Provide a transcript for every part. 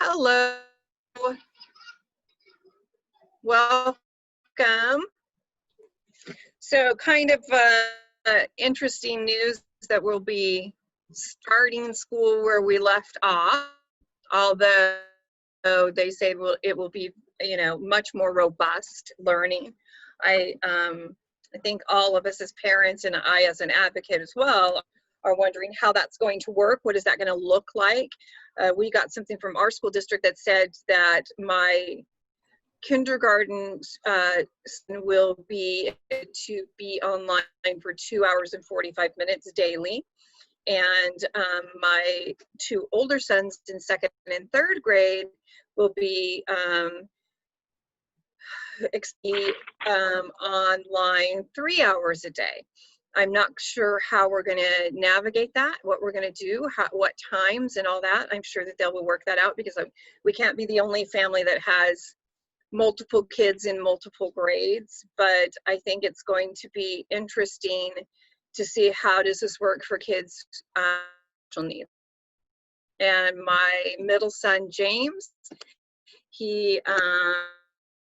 Hello, welcome. So kind of interesting news that we'll be starting school where we left off, although they say it will be, you know, much more robust learning. I think all of us as parents, and I as an advocate as well, are wondering how that's going to work. What is that going to look like? We got something from our school district that said that my kindergarten will be to be online for 2 hours and 45 minutes daily. And my two older sons in second and third grade will be online 3 hours a day. I'm not sure how we're going to navigate that, what we're going to do, what times and all that. I'm sure that they will work that out, because we can't be the only family that has multiple kids in multiple grades. But I think it's going to be interesting to see how does this work for kids with special needs. And my middle son, James, he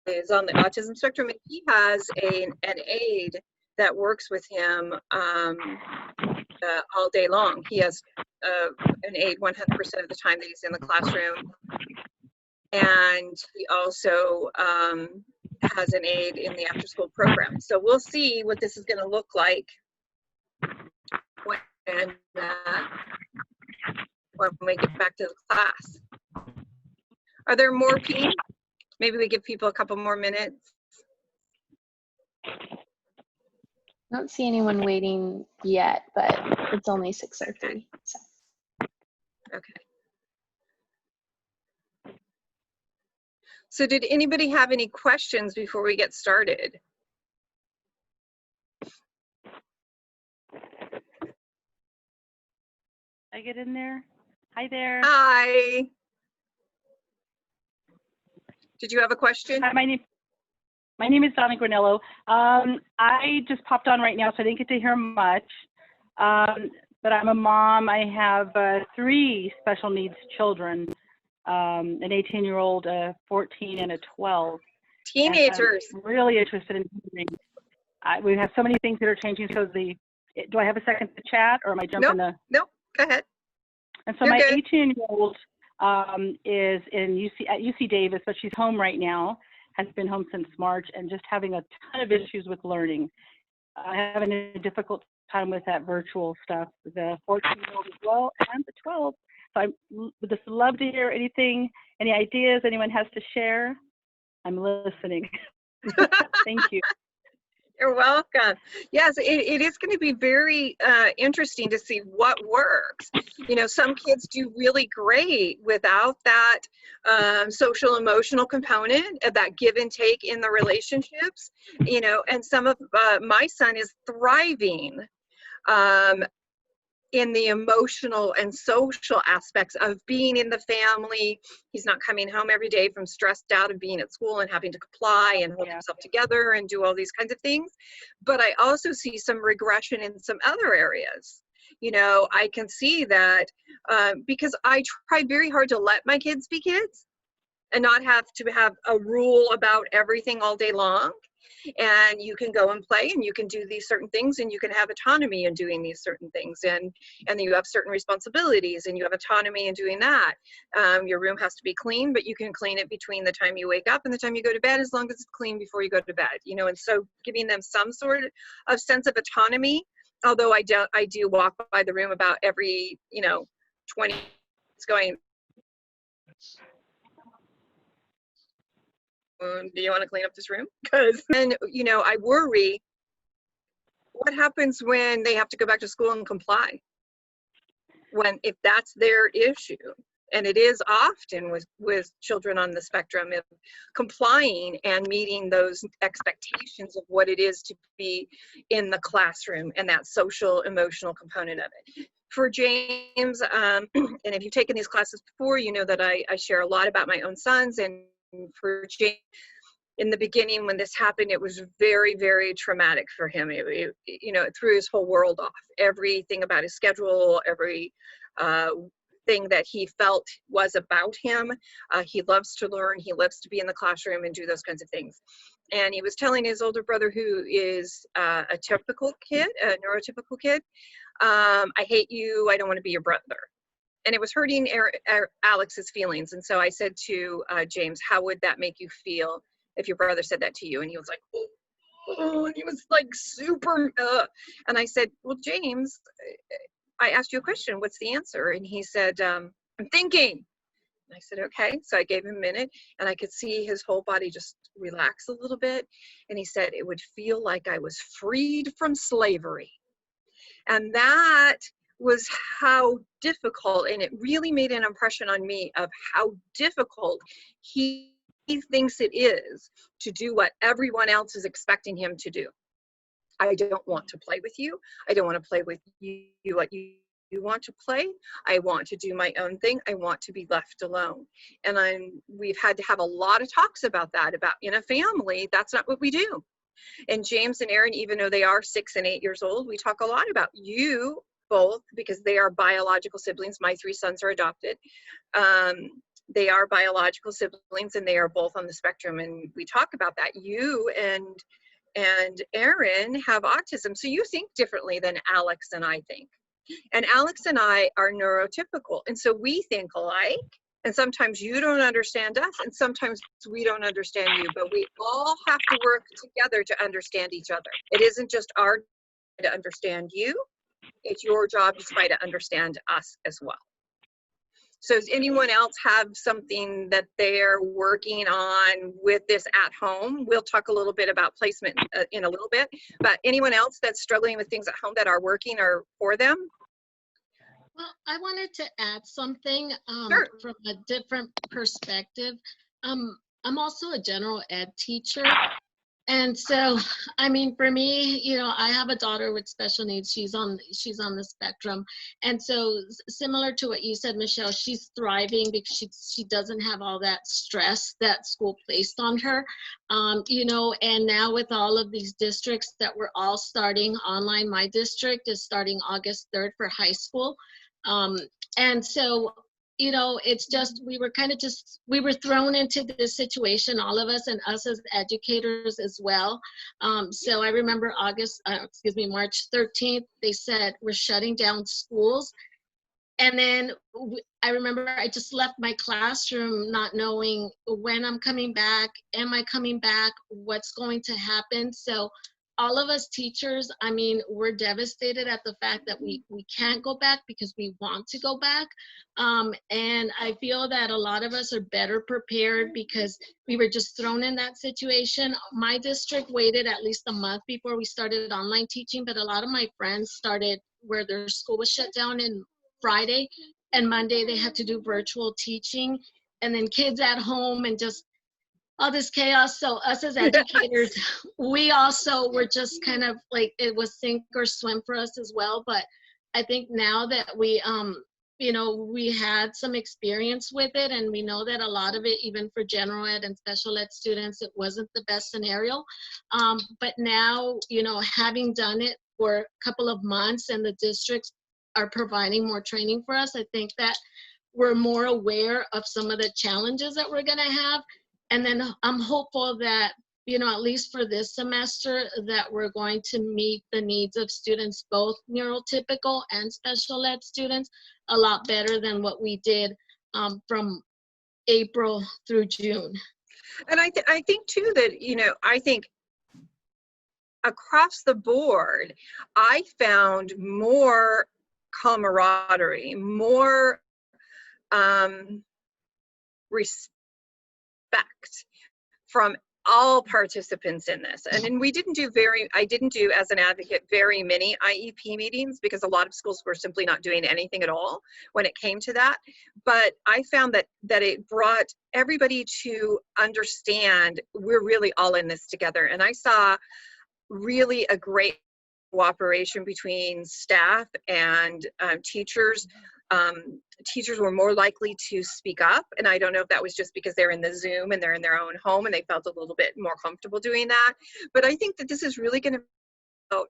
is on the autism spectrum, and he has an aide that works with him all day long. He has an aide 100% of the time that he's in the classroom. And he also has an aide in the after school program. So we'll see what this is going to look like when we get back to the class. Are there more people? Maybe we give people a couple more minutes. I don't see anyone waiting yet, but it's only 6:03. So. Okay. So did anybody have any questions before we get started? I get in there? Hi there. Hi. Did you have a question? Hi, my name is Donna Granello. I just popped on right now, so I didn't get to hear much. But I'm a mom. I have 3 special needs children, an 18-year-old, a 14, and a 12. Teenagers. And I'm really interested in hearing. We have so many things that are changing. So do I have a second to chat, or am I jumping to? Nope, go ahead. And so my 18-year-old is at UC Davis, but she's home right now, has been home since March, and just having a ton of issues with learning. Having a difficult time with that virtual stuff. The 14-year-old as well, and the 12. So I would just love to hear any ideas anyone has to share. I'm listening. Thank you. You're welcome. Yes, it is going to be very interesting to see what works. You know, some kids do really great without that social emotional component, that give and take in the relationships, you know, and some of my son is thriving in the emotional and social aspects of being in the family. He's not coming home every day from stressed out of being at school and having to comply and hold himself together and do all these kinds of things. But I also see some regression in some other areas. You know, I can see that because I try very hard to let my kids be kids and not have to have a rule about everything all day long. And you can go and play, and you can do these certain things, and you can have autonomy in doing these certain things, and then you have certain responsibilities, and you have autonomy in doing that. Your room has to be clean, but you can clean it between the time you wake up and the time you go to bed, as long as it's clean before you go to bed, you know. And so giving them some sort of sense of autonomy, although I do walk by the room about every, you know, 20 minutes going, do you want to clean up this room? Because then, you know, I worry, what happens when they have to go back to school and comply? If that's their issue, and it is often with children on the spectrum, of complying and meeting those expectations of what it is to be in the classroom and that social emotional component of it. For James, and if you've taken these classes before, you know that I share a lot about my own sons. And for James, in the beginning when this happened, it was very, very traumatic for him. You know, it threw his whole world off. Everything about his schedule, every thing that he felt was about him. He loves to learn. He loves to be in the classroom and do those kinds of things. And he was telling his older brother, who is a typical kid, a neurotypical kid, I hate you. I don't want to be your brother. And it was hurting Alex's feelings. And so I said to James, how would that make you feel if your brother said that to you? And he was like, oh, and he was like super, and I said, well, James, I asked you a question. What's the answer? And he said, I'm thinking. And I said, okay. So I gave him a minute, and I could see his whole body just relax a little bit. And he said, it would feel like I was freed from slavery. And that was how difficult, and it really made an impression on me of how difficult he thinks it is to do what everyone else is expecting him to do. I don't want to play with you. I don't want to play with you what you want to play. I want to do my own thing. I want to be left alone. And we've had to have a lot of talks about that, about in a family, that's not what we do. And James and Aaron, even though they are 6 and 8 years old, we talk a lot about you both, because they are biological siblings. My 3 sons are adopted. They are biological siblings, and they are both on the spectrum. And we talk about that. You and Aaron have autism, so you think differently than Alex and I think. And Alex and I are neurotypical, and so we think alike. And sometimes you don't understand us, and sometimes we don't understand you, but we all have to work together to understand each other. It isn't just our job to understand you, it's your job to try to understand us as well. So does anyone else have something that they're working on with this at home? We'll talk a little bit about placement in a little bit, but anyone else that's struggling with things at home that are working or for them? Well, I wanted to add something Sure. from a different perspective. I'm also a general ed teacher. And so, I mean, for me, you know, I have a daughter with special needs. She's on the spectrum. And so similar to what you said, Michelle, she's thriving because she doesn't have all that stress that school placed on her. You know, and now with all of these districts that we're all starting online, my district is starting August 3rd for high school. And so, you know, it's just, we were thrown into this situation, all of us, and us as educators as well. So I remember March 13th, they said, we're shutting down schools. And then I remember I just left my classroom not knowing when I'm coming back, am I coming back, what's going to happen. So all of us teachers, I mean, we're devastated at the fact that we can't go back because we want to go back. And I feel that a lot of us are better prepared because we were just thrown in that situation. My district waited at least a month before we started online teaching, but a lot of my friends started where their school was shut down in Friday, and Monday they had to do virtual teaching, and then kids at home and just all this chaos. So us as educators, we also were just kind of like, it was sink or swim for us as well. But I think now that we, you know, we had some experience with it, and we know that a lot of it, even for general ed and special ed students, it wasn't the best scenario. But now, you know, having done it for a couple of months and the districts are providing more training for us, I think that we're more aware of some of the challenges that we're gonna have. And then I'm hopeful that, you know, at least for this semester, that we're going to meet the needs of students, both neurotypical and special ed students, a lot better than what we did from April through June. And I think too that, you know, I think across the board, I found more camaraderie, more respect from all participants in this. And then I didn't do as an advocate very many IEP meetings because a lot of schools were simply not doing anything at all when it came to that. But I found that it brought everybody to understand we're really all in this together. And I saw really a great cooperation between staff and teachers. Teachers were more likely to speak up, and I don't know if that was just because they're in the Zoom and they're in their own home and they felt a little bit more comfortable doing that. But I think that this is really going to be about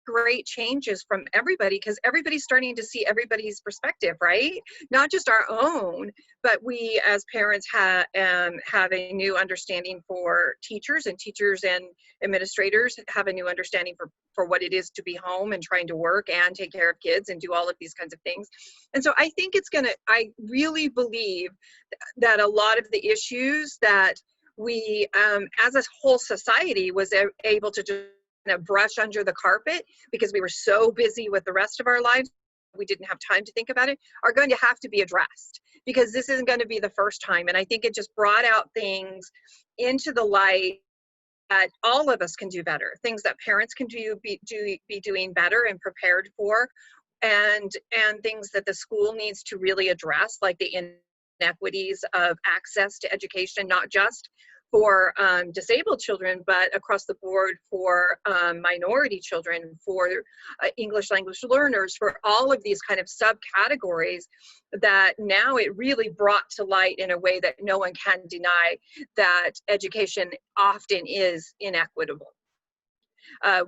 great changes from everybody, because everybody's starting to see everybody's perspective, right? Not just our own, but we as parents have a new understanding for teachers, and teachers and administrators have a new understanding for what it is to be home and trying to work and take care of kids and do all of these kinds of things. And so I think I really believe that a lot of the issues that we as a whole society was able to just brush under the carpet because we were so busy with the rest of our lives, we didn't have time to think about it, are going to have to be addressed, because this isn't going to be the first time. And I think it just brought out things into the light that all of us can do better, things that parents can be doing better and prepared for, and things that the school needs to really address, like the inequities of access to education, not just for disabled children, but across the board for minority children, for English language learners, for all of these kind of subcategories, that now it really brought to light in a way that no one can deny that education often is inequitable.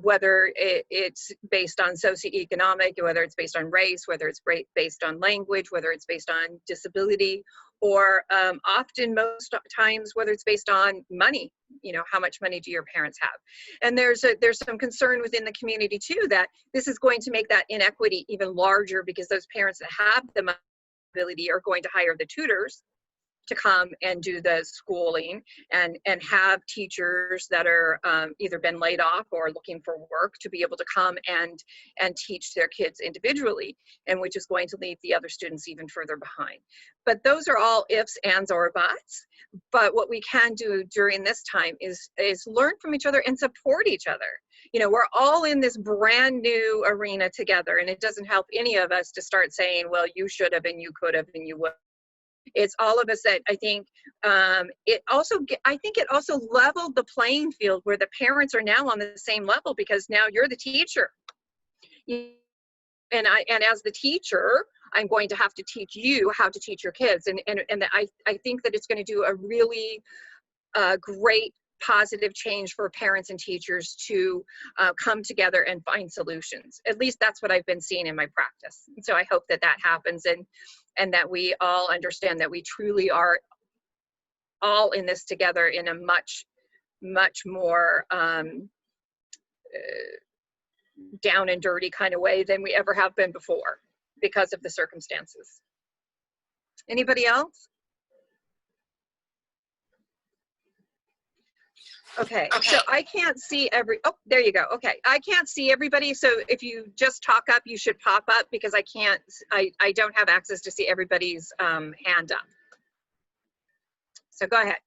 Whether it's based on socioeconomic, whether it's based on race, whether it's based on language, whether it's based on disability, or often, most times, whether it's based on money. You know, how much money do your parents have? And there's some concern within the community too that this is going to make that inequity even larger, because those parents that have the ability are going to hire the tutors to come and do the schooling, and have teachers that are either been laid off or looking for work to be able to come and teach their kids individually, and which is going to leave the other students even further behind. But those are all ifs, ands, or buts. But what we can do during this time is learn from each other and support each other. You know, we're all in this brand new arena together, and it doesn't help any of us to start saying, well, you should have, and you could have, and you would. It's all of us that I think it also leveled the playing field, where the parents are now on the same level, because now you're the teacher. And as the teacher, I'm going to have to teach you how to teach your kids. And I think that it's going to do a really great positive change for parents and teachers to come together and find solutions. At least that's what I've been seeing in my practice. And so I hope that happens, and that we all understand that we truly are all in this together in a much, much more down and dirty kind of way than we ever have been before, because of the circumstances. Anybody else? Okay, so I can't see oh, there you go. Okay, I can't see everybody. So if you just talk up, you should pop up, because I don't have access to see everybody's hand up. So go ahead.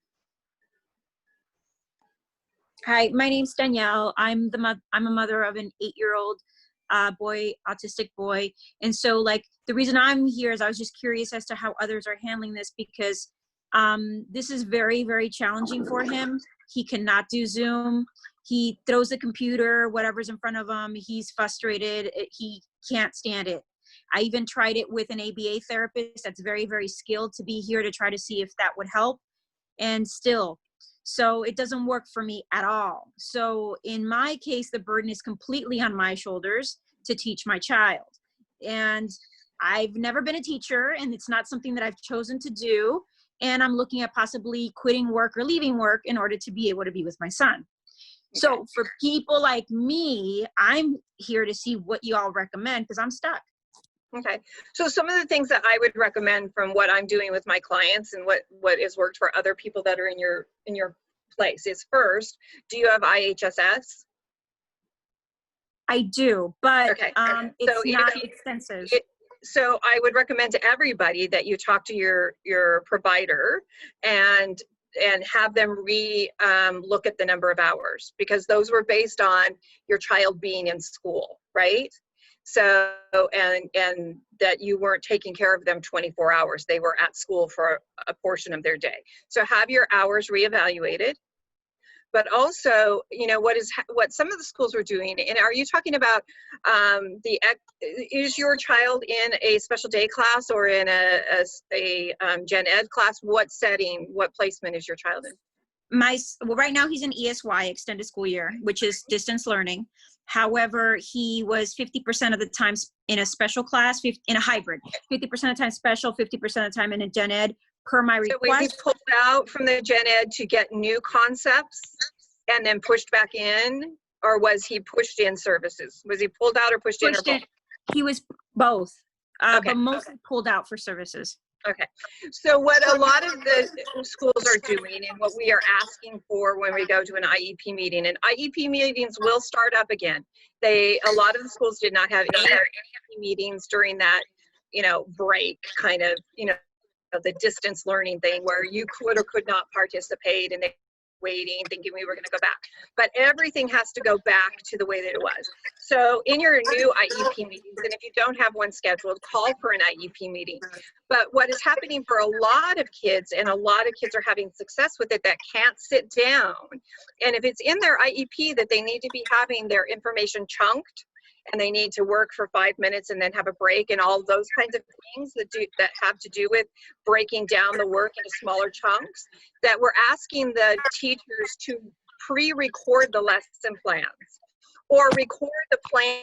Hi, my name's Danielle. I'm a mother of an 8-year-old boy, autistic boy. And so, like, the reason I'm here is I was just curious as to how others are handling this, because this is very, very challenging for him. He cannot do Zoom. He throws the computer, whatever's in front of him. He's frustrated. He can't stand it. I even tried it with an ABA therapist that's very, very skilled to be here to try to see if that would help. And still, so it doesn't work for me at all. So in my case, the burden is completely on my shoulders to teach my child. And I've never been a teacher, and it's not something that I've chosen to do. And I'm looking at possibly quitting work or leaving work in order to be able to be with my son. Okay. So for people like me, I'm here to see what you all recommend, because I'm stuck. Okay, so some of the things that I would recommend from what I'm doing with my clients, and what has worked for other people that are in your place, is, first, do you have IHSS? I do, but okay. It's so not extensive. So I would recommend to everybody that you talk to your provider and have them look at the number of hours, because those were based on your child being in school, right? So, and that you weren't taking care of them 24 hours. They were at school for a portion of their day. So have your hours reevaluated. But also, you know, what some of the schools were doing, and are you talking about is your child in a special day class or in a gen ed class? What setting, what placement is your child in? well, right now he's in ESY, extended school year, which is distance learning. However, he was 50% of the time in a special class, in a hybrid, 50% of the time special, 50% of the time in a gen ed, per my So was he request. pulled out from the gen ed to get new concepts and then pushed back in? Or was he pushed in services? Was he pulled out or pushed in or both? He was both, Okay. but mostly pulled out for services. Okay. So what a lot of the schools are doing and what we are asking for when we go to an IEP meeting, and IEP meetings will start up again. A lot of the schools did not have any IEP meetings during that, break kind of, the distance learning thing where you could or could not participate and they waiting, thinking we were going to go back. But everything has to go back to the way that it was. So in your new IEP meetings, and if you don't have one scheduled, call for an IEP meeting. But what is happening for a lot of kids, and a lot of kids are having success with it that can't sit down, and if it's in their IEP that they need to be having their information chunked, and they need to work for 5 minutes and then have a break and all those kinds of things that have to do with breaking down the work into smaller chunks, that we're asking the teachers to pre-record the lesson plans or record the plan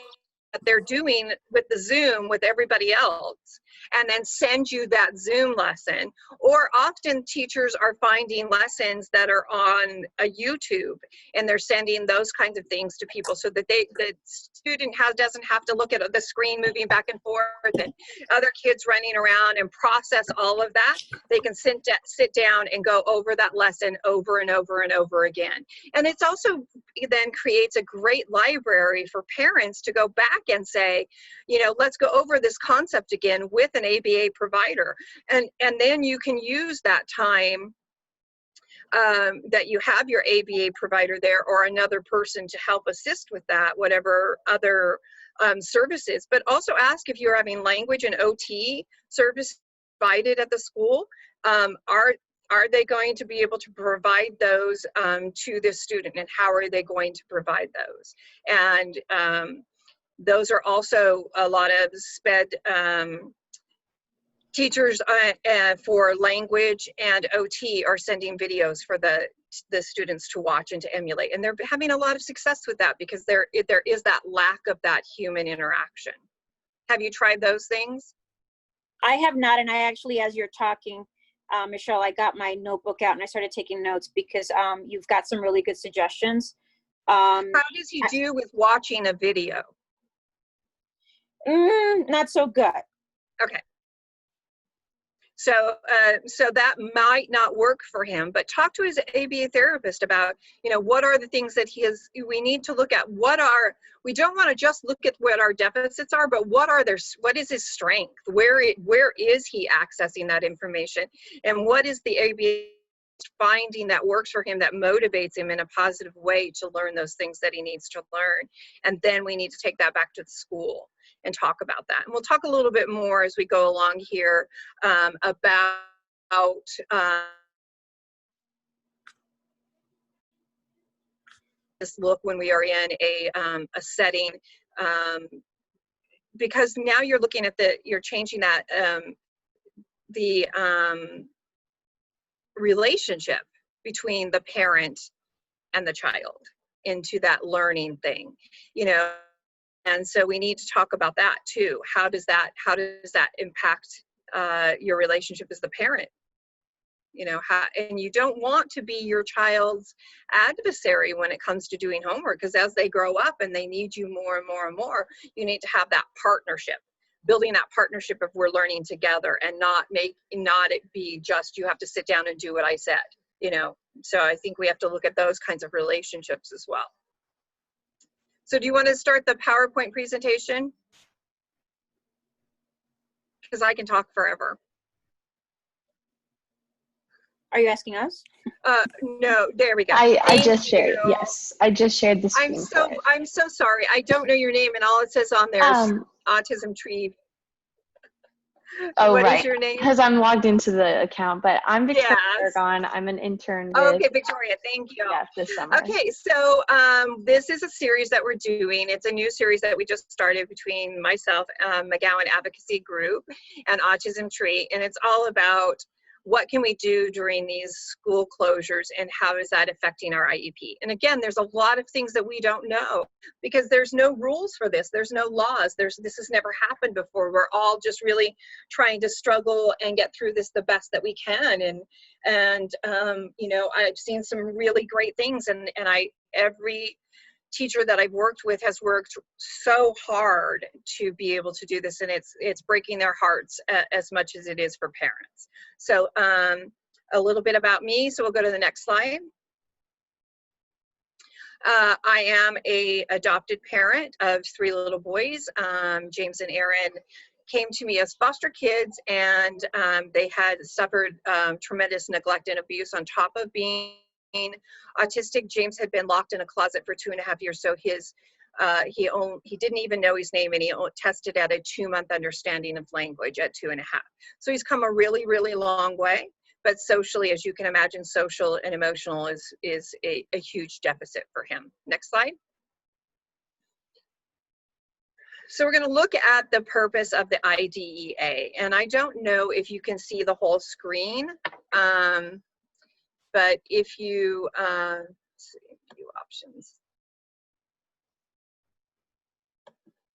that they're doing with the Zoom with everybody else and then send you that Zoom lesson. Or often teachers are finding lessons that are on a YouTube and they're sending those kinds of things to people so that the student doesn't have to look at the screen moving back and forth and other kids running around and process all of that. They can sit down and go over that lesson over and over and over again. And it's also then creates a great library for parents to go back and say, let's go over this concept again with an ABA provider. And then you can use that time that you have your ABA provider there or another person to help assist with that, whatever other services. But also ask if you're having language and OT service provided at the school. Are they going to be able to provide those to the student, and how are they going to provide those? And those are also a lot of SPED teachers for language and OT are sending videos for the students to watch and to emulate. And they're having a lot of success with that because there is that lack of that human interaction. Have you tried those things? I have not, and I actually, as you're talking, Michelle, I got my notebook out and I started taking notes because you've got some really good suggestions. How does he do with watching a video? Not so good. Okay. So that might not work for him, but talk to his ABA therapist about, what are the things that we need to look at. We don't want to just look at what our deficits are, but what is his strength? Where is he accessing that information? And what is the ABA finding that works for him, that motivates him in a positive way to learn those things that he needs to learn? And then we need to take that back to the school and talk about that. And we'll talk a little bit more as we go along here about this look when we are in a setting, because now you're looking at you're changing that, the relationship between the parent and the child into that learning thing, And so we need to talk about that too. How does that impact your relationship as the parent? And you don't want to be your child's adversary when it comes to doing homework, because as they grow up and they need you more and more and more, you need to have that partnership, building that partnership of we're learning together, and not it be just you have to sit down and do what I said, So I think we have to look at those kinds of relationships as well. So do you want to start the PowerPoint presentation? Because I can talk forever. Are you asking us? No, there we go. I just shared, yes. I just shared the screen. I'm so sorry. I don't know your name, and all it says on there is Autism Tree. Oh, what right. is your name? Because I'm logged into the account, but I'm Victoria Aragon. I'm an intern with, okay, Victoria, thank you. Yeah, this summer. Okay, so this is a series that we're doing. It's a new series that we just started between myself, McGowan Advocacy Group, and Autism Tree, and it's all about what can we do during these school closures, and how is that affecting our IEP? And again, there's a lot of things that we don't know because there's no rules for this. There's no laws. This has never happened before. We're all just really trying to struggle and get through this the best that we can. And you know, I've seen some really great things, and every teacher that I've worked with has worked so hard to be able to do this, and it's breaking their hearts as much as it is for parents. So a little bit about me, so we'll go to the next slide. I am a adopted parent of 3 little boys. James and Aaron came to me as foster kids, and they had suffered tremendous neglect and abuse on top of being autistic. James had been locked in a closet for 2.5 years, so he didn't even know his name, and he tested at a 2-month understanding of language at 2.5. So he's come a really, really long way. But socially, as you can imagine, social and emotional is a huge deficit for him. Next slide. So we're going to look at the purpose of the IDEA, and I don't know if you can see the whole screen. But if you, let's see, view options.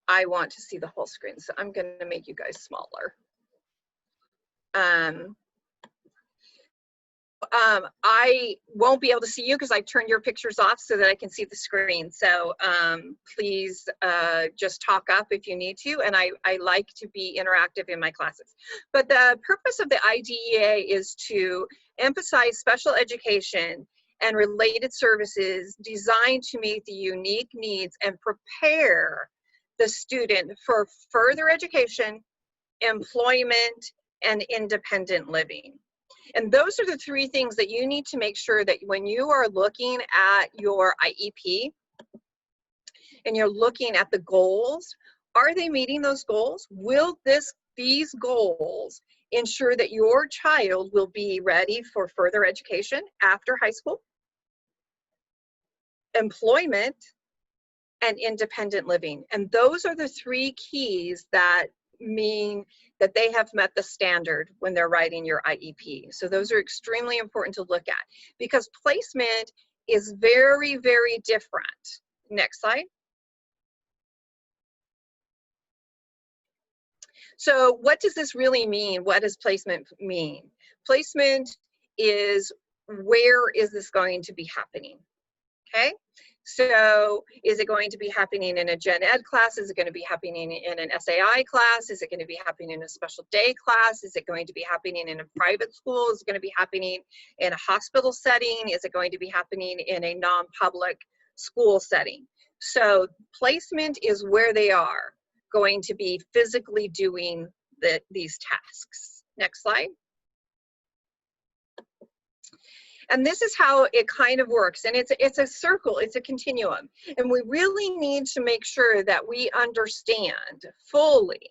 I want to see the whole screen, so I'm going to make you guys smaller. I won't be able to see you because I turned your pictures off so that I can see the screen. So please just talk up if you need to, and I like to be interactive in my classes. But the purpose of the IDEA is to emphasize special education and related services designed to meet the unique needs and prepare the student for further education, employment, and independent living. And those are the 3 things that you need to make sure that when you are looking at your IEP and you're looking at the goals, are they meeting those goals? Will these goals ensure that your child will be ready for further education after high school, employment, and independent living? And those are the 3 keys that mean that they have met the standard when they're writing your IEP. So those are extremely important to look at because placement is very, very different. Next slide. So what does this really mean? What does placement mean? Placement is, where is this going to be happening? Okay. So is it going to be happening in a gen ed class? Is it going to be happening in an SAI class? Is it going to be happening in a special day class? Is it going to be happening in a private school? Is it going to be happening in a hospital setting? Is it going to be happening in a non-public school setting? So placement is where they are going to be physically doing these tasks. Next slide. And this is how it kind of works. And it's a circle, it's a continuum. And we really need to make sure that we understand fully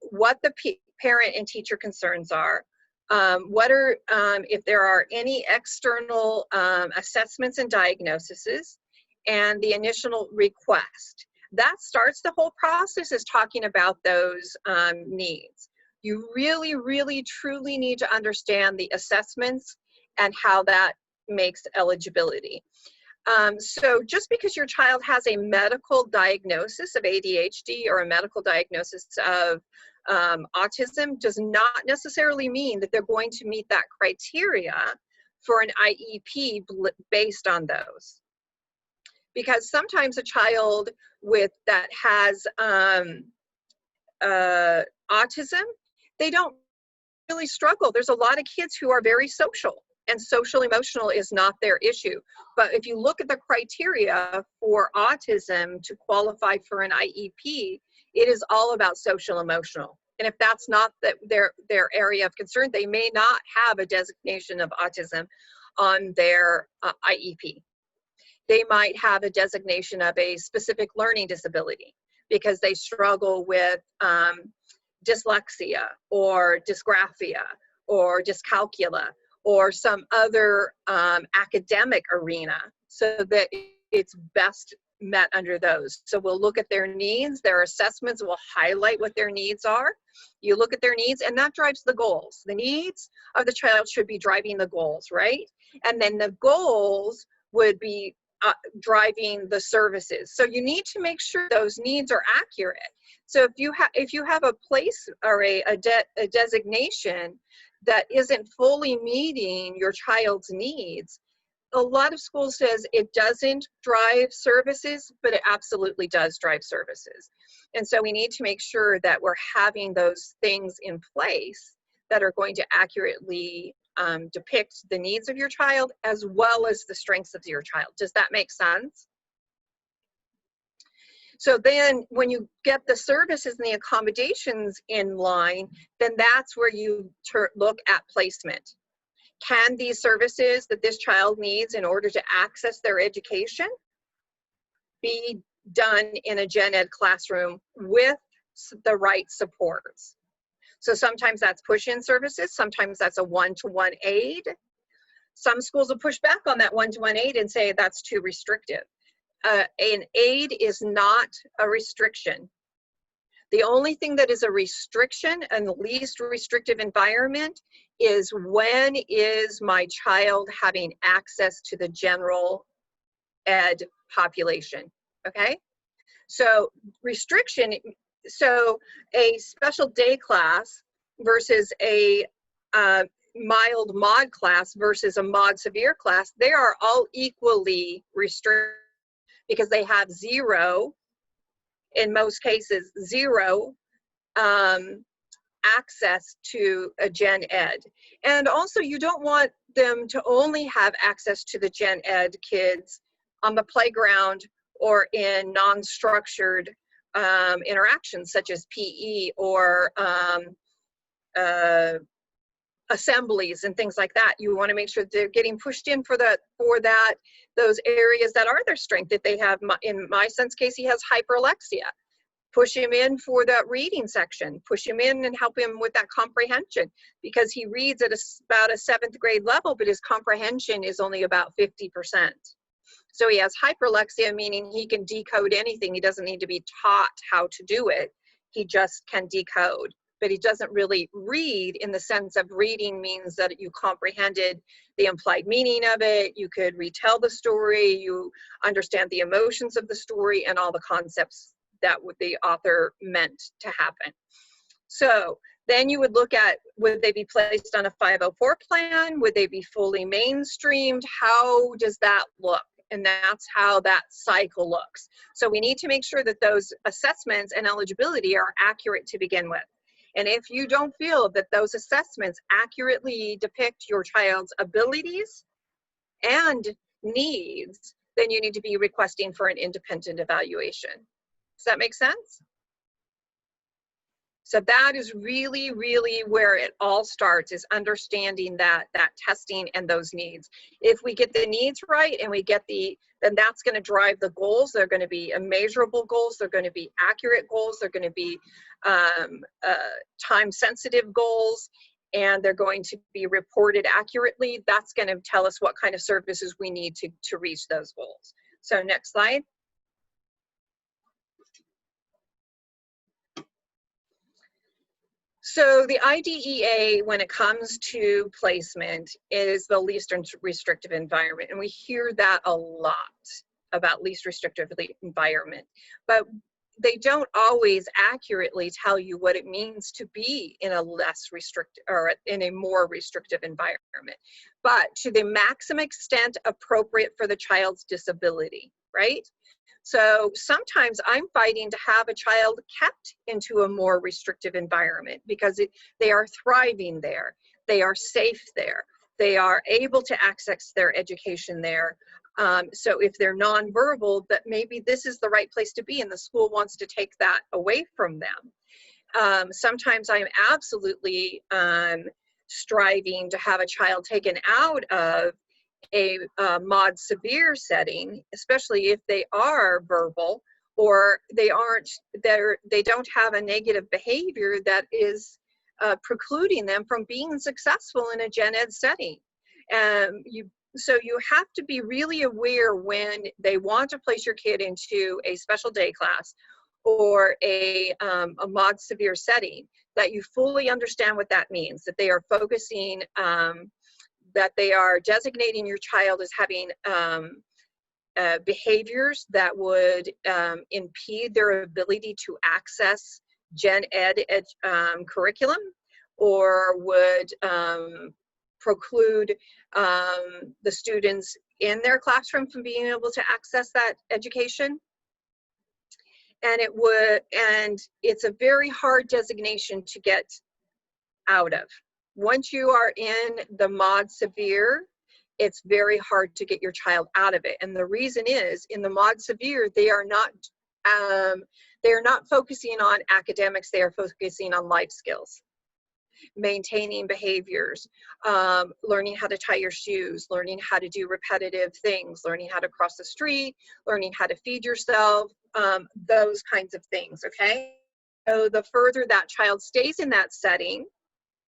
what the parent and teacher concerns are. If there are any external assessments and diagnoses, and the initial request. That starts the whole process, is talking about those needs. You really, really, truly need to understand the assessments and how that makes eligibility. So just because your child has a medical diagnosis of ADHD or a medical diagnosis of autism does not necessarily mean that they're going to meet that criteria for an IEP based on those. Because sometimes a child that has autism, they don't really struggle. There's a lot of kids who are very social, and social emotional is not their issue. But if you look at the criteria for autism to qualify for an IEP, it is all about social emotional. And if that's not their area of concern, they may not have a designation of autism on their IEP. They might have a designation of a specific learning disability because they struggle with dyslexia or dysgraphia or dyscalculia or some other academic arena, so that it's best met under those. So we'll look at their needs, their assessments will highlight what their needs are. You look at their needs, and that drives the goals. The needs of the child should be driving the goals, right? And then the goals would be driving the services. So you need to make sure those needs are accurate. So if you have a place or a designation that isn't fully meeting your child's needs, a lot of schools says it doesn't drive services, but it absolutely does drive services. And so we need to make sure that we're having those things in place that are going to accurately depict the needs of your child as well as the strengths of your child. Does that make sense? So then when you get the services and the accommodations in line, then that's where you look at placement. Can these services that this child needs in order to access their education be done in a gen ed classroom with the right supports? So sometimes that's push-in services, sometimes that's a one-to-one aid. Some schools will push back on that one-to-one aid and say that's too restrictive. An aid is not a restriction. The only thing that is a restriction and the least restrictive environment is when is my child having access to the general ed population, okay? So restriction, so a special day class versus a mild mod class versus a mod severe class, they are all equally restricted because they have zero, in most cases, zero access to a gen ed. And also you don't want them to only have access to the gen ed kids on the playground or in non-structured interactions such as PE or assemblies and things like that. You want to make sure they're getting pushed in for those areas that are their strength. If they have, in my son's case, he has hyperlexia. Push him in for that reading section. Push him in and help him with that comprehension, because he reads at about a 7th grade level, but his comprehension is only about 50%. So he has hyperlexia, meaning he can decode anything. He doesn't need to be taught how to do it. He just can decode, but he doesn't really read in the sense of reading means that you comprehended the implied meaning of it. You could retell the story. You understand the emotions of the story and all the concepts that the author meant to happen. So then you would look at, would they be placed on a 504 plan? Would they be fully mainstreamed? How does that look? And that's how that cycle looks. So we need to make sure that those assessments and eligibility are accurate to begin with. And if you don't feel that those assessments accurately depict your child's abilities and needs, then you need to be requesting for an independent evaluation. Does that make sense? So that is really, really where it all starts, is understanding that testing and those needs. If we get the needs right and we get then that's going to drive the goals. They're going to be measurable goals. They're going to be accurate goals. They're going to be time-sensitive goals, and they're going to be reported accurately. That's going to tell us what kind of services we need to reach those goals. So next slide. So the IDEA, when it comes to placement, is the least restrictive environment. And we hear that a lot about least restrictive environment, but they don't always accurately tell you what it means to be in a less restrictive or in a more restrictive environment, but to the maximum extent appropriate for the child's disability, right? So sometimes I'm fighting to have a child kept into a more restrictive environment because they are thriving there. They are safe there. They are able to access their education there. So if they're nonverbal, that maybe this is the right place to be and the school wants to take that away from them. Sometimes I'm absolutely striving to have a child taken out of a mod severe setting, especially if they are verbal or they don't have a negative behavior that is precluding them from being successful in a gen ed setting. So you have to be really aware when they want to place your kid into a special day class or a mod severe setting, that you fully understand what that means, that they are focusing, that they are designating your child as having behaviors that would impede their ability to access gen ed curriculum, or would preclude the students in their classroom from being able to access that education. And it's a very hard designation to get out of. Once you are in the mod severe, it's very hard to get your child out of it. And the reason is, in the mod severe, they are not focusing on academics, they are focusing on life skills, maintaining behaviors, learning how to tie your shoes, learning how to do repetitive things, learning how to cross the street, learning how to feed yourself, those kinds of things, okay? So the further that child stays in that setting,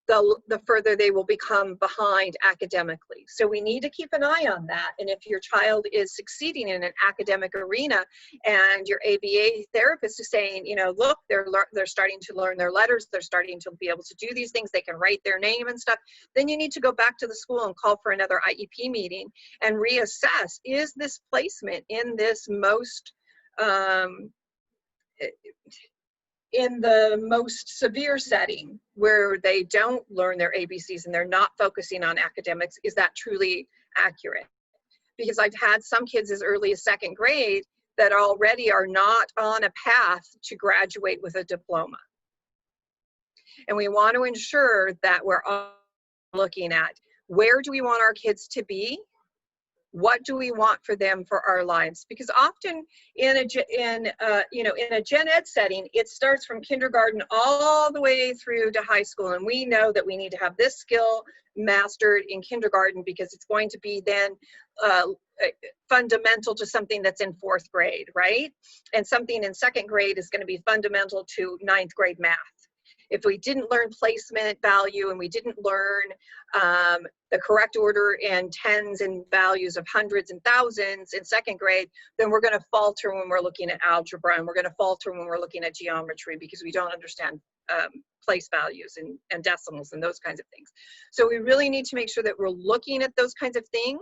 the further they will become behind academically. So we need to keep an eye on that. And if your child is succeeding in an academic arena and your ABA therapist is saying, you know, look, they're starting to learn their letters, they're starting to be able to do these things, they can write their name and stuff, then you need to go back to the school and call for another IEP meeting and reassess, is this placement in this most, in the most severe setting where they don't learn their ABCs and they're not focusing on academics, is that truly accurate? Because I've had some kids as early as second grade that already are not on a path to graduate with a diploma. And we want to ensure that we're all looking at, where do we want our kids to be? What do we want for them for our lives? Because often in a gen ed setting, it starts from kindergarten all the way through to high school, and we know that we need to have this skill mastered in kindergarten because it's going to be then fundamental to something that's in fourth grade, right? And something in second grade is going to be fundamental to ninth grade math. If we didn't learn placement value and we didn't learn the correct order and tens and values of hundreds and thousands in second grade, then we're going to falter when we're looking at algebra, and we're going to falter when we're looking at geometry because we don't understand place values and decimals and those kinds of things. So we really need to make sure that we're looking at those kinds of things.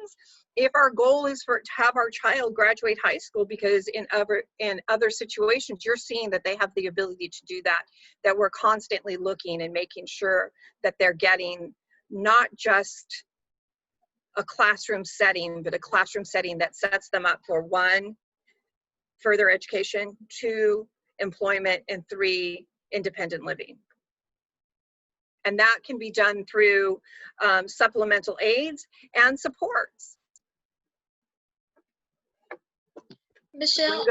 If our goal is to have our child graduate high school, because in other situations you're seeing that they have the ability to do that, that we're constantly looking and making sure that they're getting not just a classroom setting, but a classroom setting that sets them up for 1, further education, 2, employment, and 3, independent living. And that can be done through supplemental aids and supports. Michelle,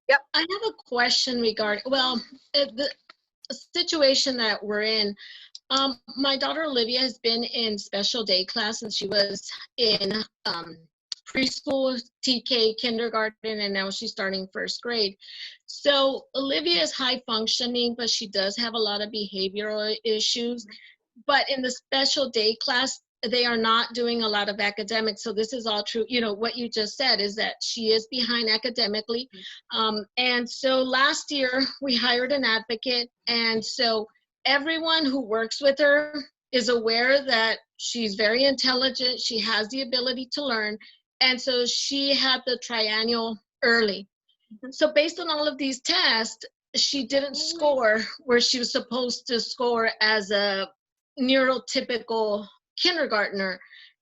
Yep. I have a question regarding, well, the situation that we're in. My daughter Olivia has been in special day class since she was in preschool, TK, kindergarten, and now she's starting first grade. So Olivia is high functioning, but she does have a lot of behavioral issues. But in the special day class, they are not doing a lot of academics. So this is all true. You know, what you just said is that she is behind academically. And so last year we hired an advocate. And so everyone who works with her is aware that she's very intelligent. She has the ability to learn. And so she had the triennial early. So based on all of these tests, she didn't score where she was supposed to score as a neurotypical kindergartner.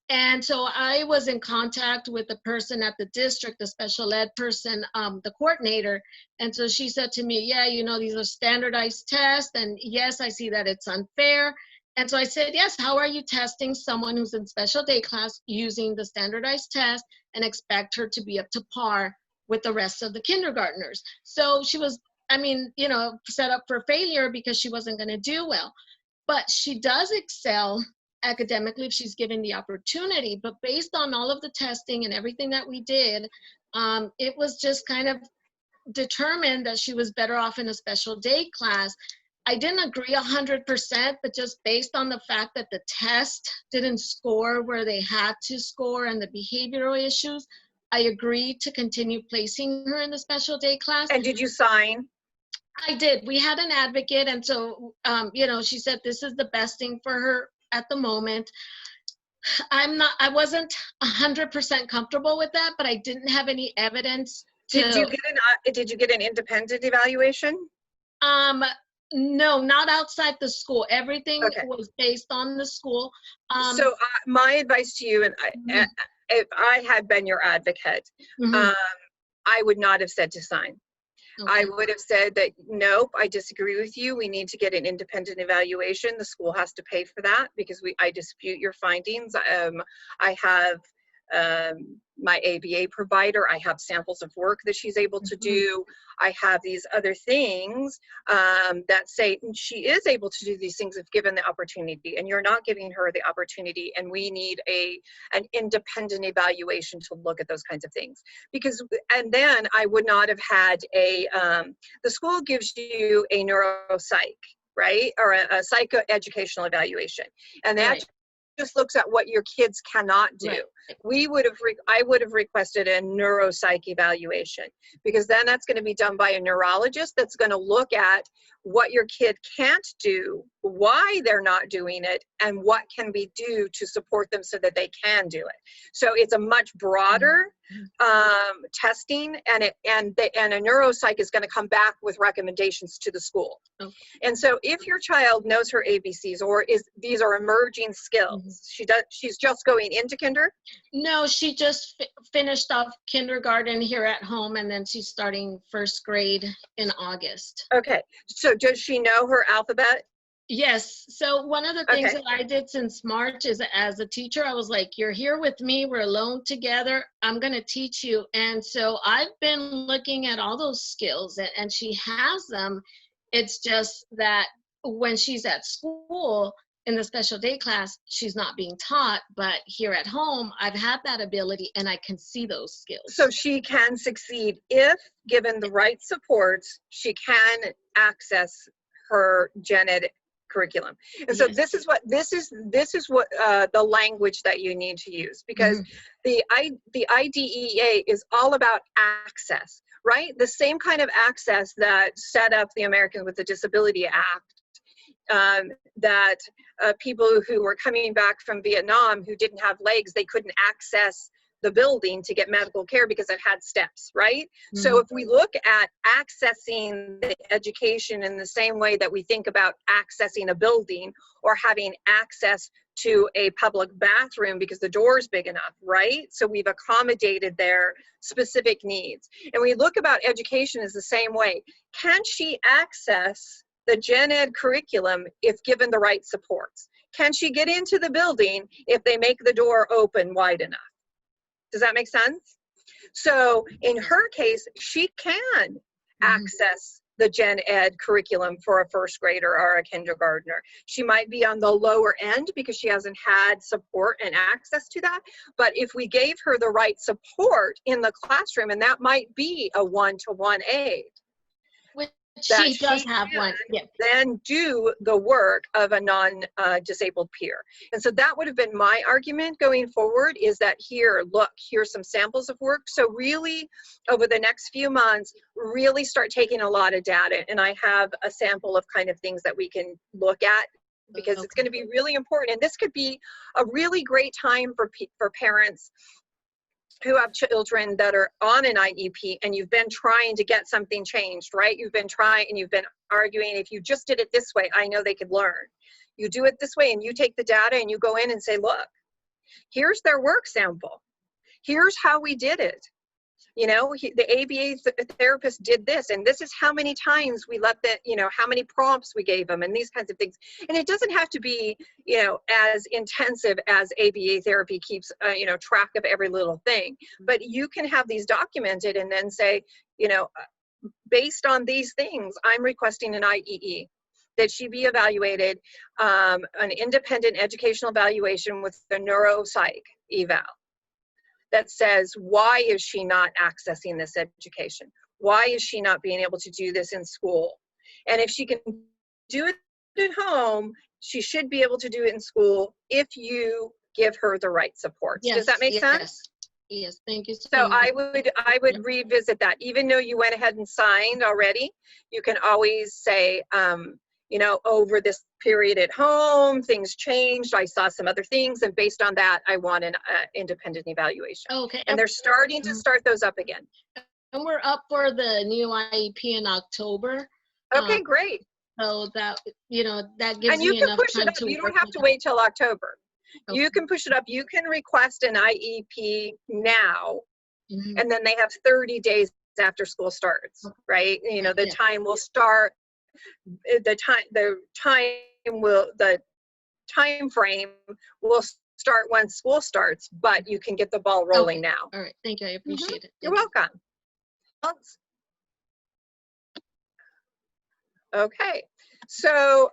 And so I was in contact with the person at the district, the special ed person, the coordinator. And so she said to me, yeah, you know, these are standardized tests. And yes, I see that it's unfair. And so I said, yes, how are you testing someone who's in special day class using the standardized test and expect her to be up to par with the rest of the kindergartners? So she was, I mean, you know, set up for failure because she wasn't going to do well. But she does excel academically if she's given the opportunity. But based on all of the testing and everything that we did, it was just kind of determined that she was better off in a special day class. I didn't agree 100%, but just based on the fact that the test didn't score where they had to score and the behavioral issues, I agreed to continue placing her in the special day class. And did you sign? I did. We had an advocate, and so, you know, she said this is the best thing for her at the moment. I wasn't 100% comfortable with that, but I didn't have any evidence to. Did you get an independent evaluation? No, not outside the school. Everything Okay. was based on the school. So my advice to you, and if I had been your advocate, I would not have said to sign. Okay. I would have said that, nope, I disagree with you. We need to get an independent evaluation. The school has to pay for that because I dispute your findings. I have my ABA provider. I have samples of work that she's able to do. I have these other things that say she is able to do these things if given the opportunity, and you're not giving her the opportunity, and we need an independent evaluation to look at those kinds of things. And then I would not have had the school gives you a neuropsych, right? Or a psychoeducational evaluation. And that just looks at what your kids cannot do. Right. I would have requested a neuropsych evaluation, because then that's going to be done by a neurologist that's going to look at what your kid can't do, why they're not doing it, and what can we do to support them so that they can do it. So it's a much broader testing, and a neuropsych is going to come back with recommendations to the school. Okay. And so if your child knows her ABCs, or these are emerging skills, she's just going into kinder? No, she just finished off kindergarten here at home, and then she's starting first grade in August. Okay, so does she know her alphabet? Yes. So one of the things that I did since March is, as a teacher, I was like, you're here with me, we're alone together, I'm going to teach you. And so I've been looking at all those skills, and she has them. It's just that when she's at school in the special day class, she's not being taught, but here at home, I've had that ability and I can see those skills. So she can succeed if given the right supports. She can access her gen ed curriculum. And so this is what the language that you need to use, because the IDEA is all about access, right? The same kind of access that set up the Americans with the Disability Act, that people who were coming back from Vietnam who didn't have legs, they couldn't access the building to get medical care because it had steps, right? So if we look at accessing the education in the same way that we think about accessing a building or having access to a public bathroom because the door is big enough, right? So we've accommodated their specific needs. And we look about education as the same way. Can she access the gen ed curriculum if given the right supports? Can she get into the building if they make the door open wide enough? Does that make sense? So in her case, she can access the gen ed curriculum for a first grader or a kindergartner. She might be on the lower end because she hasn't had support and access to that. But if we gave her the right support in the classroom, and that might be a one-to-one aid, she does have one. Then do the work of a non-disabled peer. And so that would have been my argument going forward, is that here's some samples of work. So really, over the next few months, really start taking a lot of data. And I have a sample of kind of things that we can look at, because it's going to be really important. And this could be a really great time for parents who have children that are on an IEP, and you've been trying to get something changed, right? You've been trying and you've been arguing, if you just did it this way, I know they could learn. You do it this way, and you take the data and you go in and say, look, here's their work sample. Here's how we did it. You know, the ABA therapist did this, and this is how many times we let how many prompts we gave them, and these kinds of things. And it doesn't have to be, as intensive as ABA therapy keeps, track of every little thing. But you can have these documented and then say, based on these things, I'm requesting an IEE, that she be evaluated, an independent educational evaluation with the neuropsych eval, that says, why is she not accessing this education? Why is she not being able to do this in school? And if she can do it at home, she should be able to do it in school if you give her the right supports. Yes, Does that make sense? Yes, thank you so So much. I would revisit that. Even though you went ahead and signed already, you can always say, you know, over this period at home, things changed. I saw some other things, and based on that, I want an independent evaluation. Okay. And they're starting to start those up again. And we're up for the new IEP in October. Okay, great. So that, you know, that gives And you me can enough push it time up. to You work don't have with to it. wait till October. Okay. You can push it up. You can request an IEP now, Mhm. and then they have 30 days after school starts, right? You know, the time will start, the time frame will start when school starts, but you can get the ball rolling now. All right, thank you, I appreciate it. You're welcome. Okay, so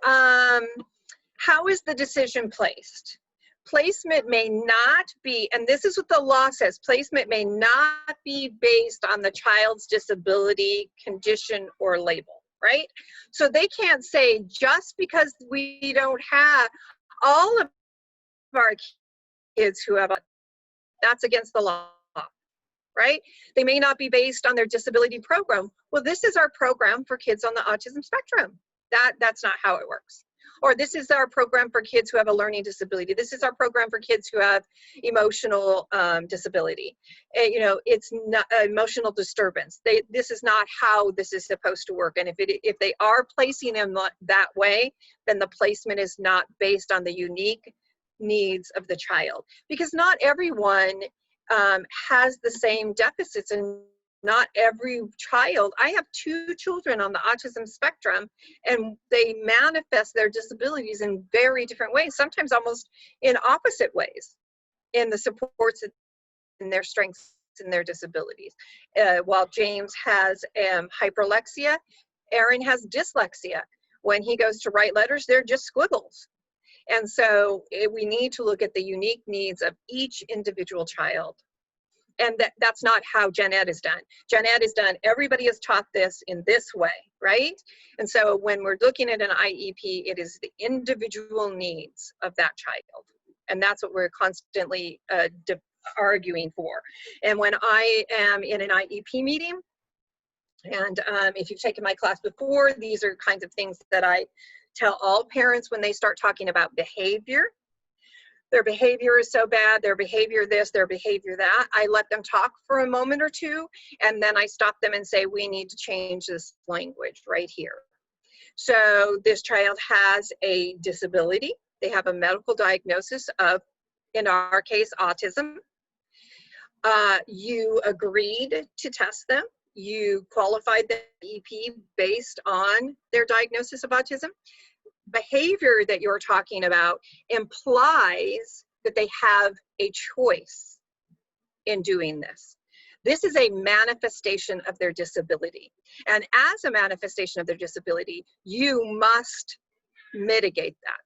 how is the decision placed? Placement may not be, and this is what the law says, placement may not be based on the child's disability, condition, or label, right? So they can't say just because we don't have all of our kids who have, that's against the law, right? They may not be based on their disability program. Well, this is our program for kids on the autism spectrum. That's not how it works. Or this is our program for kids who have a learning disability. This is our program for kids who have emotional disability. You know, it's not emotional disturbance. This is not how this is supposed to work. And if they are placing them that way, then the placement is not based on the unique needs of the child. Because not everyone has the same deficits, and not every child. I have 2 children on the autism spectrum, and they manifest their disabilities in very different ways, sometimes almost in opposite ways, in the supports and their strengths and their disabilities. While James has hyperlexia, Aaron has dyslexia. When he goes to write letters, they're just squiggles. And so we need to look at the unique needs of each individual child. And that's not how Gen Ed is done. Gen Ed is done, everybody is taught this in this way, right? And so when we're looking at an IEP, it is the individual needs of that child. And that's what we're constantly arguing for. And when I am in an IEP meeting, and if you've taken my class before, these are kinds of things that I tell all parents when they start talking about behavior. Their behavior is so bad, their behavior this, their behavior that. I let them talk for a moment or two, and then I stop them and say, we need to change this language right here. So this child has a disability. They have a medical diagnosis of, in our case, autism. You agreed to test them. You qualified the EP based on their diagnosis of autism. Behavior that you're talking about implies that they have a choice in doing this. This is a manifestation of their disability. And as a manifestation of their disability, you must mitigate that.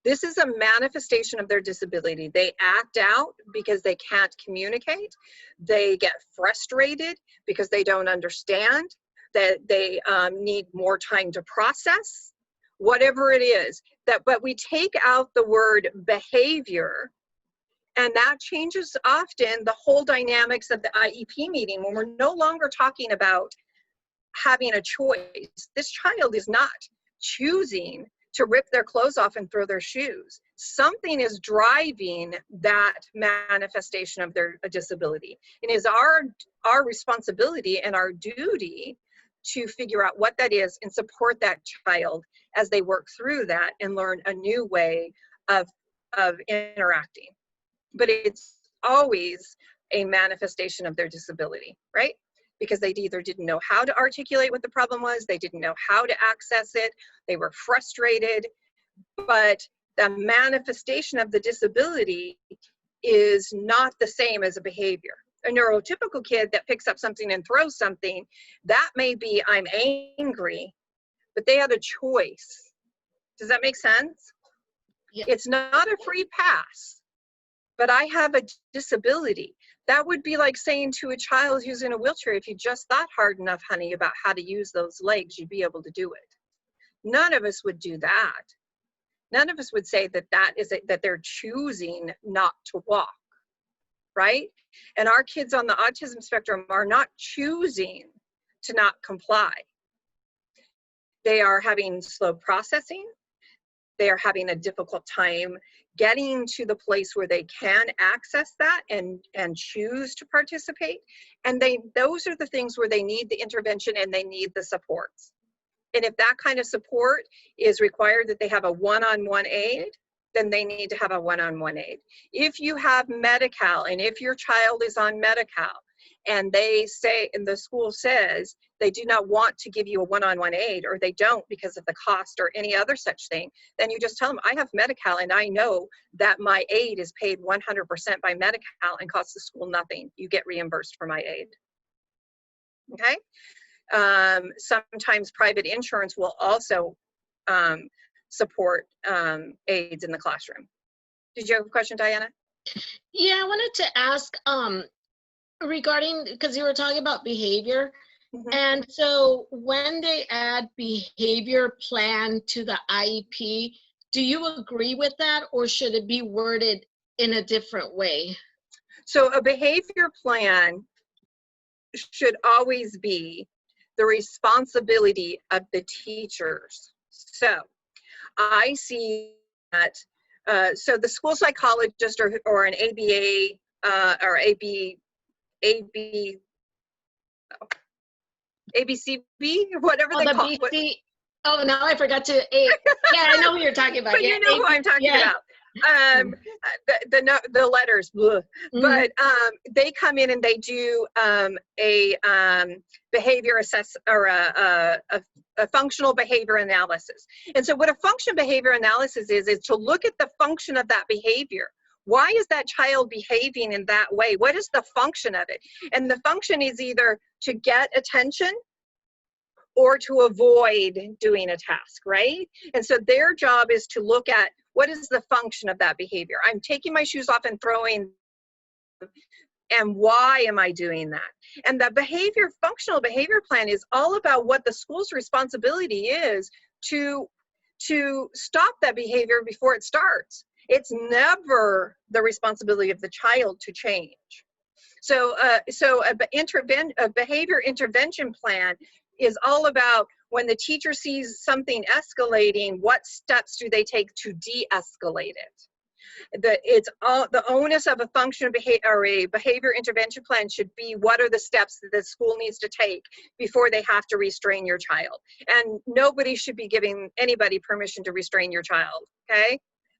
This is a manifestation of their disability. They act out because they can't communicate. They get frustrated because they don't understand, that they need more time to process, whatever it is. But we take out the word behavior, and that changes often the whole dynamics of the IEP meeting when we're no longer talking about having a choice. This child is not choosing to rip their clothes off and throw their shoes. Something is driving that manifestation of their disability. It is our responsibility and our duty to figure out what that is and support that child as they work through that and learn a new way of interacting. But it's always a manifestation of their disability, right? Because they either didn't know how to articulate what the problem was, they didn't know how to access it, they were frustrated, but the manifestation of the disability is not the same as a behavior. A neurotypical kid that picks up something and throws something, that may be, I'm angry, but they have a choice. Does that make sense? Yeah. It's not a free pass, but I have a disability. That would be like saying to a child who's in a wheelchair, if you just thought hard enough, honey, about how to use those legs, you'd be able to do it. None of us would do that. None of us would say that that they're choosing not to walk, right? And our kids on the autism spectrum are not choosing to not comply. They are having slow processing. They are having a difficult time getting to the place where they can access that and choose to participate. And those are the things where they need the intervention and they need the supports. And if that kind of support is required, that they have a one-on-one aid, then they need to have a one-on-one aid. If you have Medi-Cal, and if your child is on Medi-Cal, and they say, and the school says they do not want to give you a one-on-one aid, or they don't because of the cost or any other such thing, then you just tell them, I have Medi-Cal and I know that my aid is paid 100% by Medi-Cal and costs the school nothing. You get reimbursed for my aid. Okay? Sometimes private insurance will also support aids in the classroom. Did you have a question, Diana? Yeah, I wanted to ask regarding, because you were talking about behavior. Mm-hmm. And so when they add behavior plan to the IEP, do you agree with that, or should it be worded in a different way? So a behavior plan should always be the responsibility of the teachers. So I see that, so the school psychologist or an ABA or ABCB, whatever they call it. Oh, now I forgot to. Yeah, I know who you're talking about. But yeah, you know who I'm talking about. The letters, but they come in and they do a behavior assess or a functional behavior analysis. And so what a function behavior analysis is to look at the function of that behavior. Why is that child behaving in that way? What is the function of it? And the function is either to get attention or to avoid doing a task, right? And so their job is to look at what is the function of that behavior. I'm taking my shoes off and throwing, and why am I doing that? And the functional behavior plan is all about what the school's responsibility is to stop that behavior before it starts. It's never the responsibility of the child to change. So, a behavior intervention plan is all about when the teacher sees something escalating, what steps do they take to de-escalate it? The onus of a functional behavior or a behavior intervention plan should be what are the steps that the school needs to take before they have to restrain your child. And nobody should be giving anybody permission to restrain your child, okay?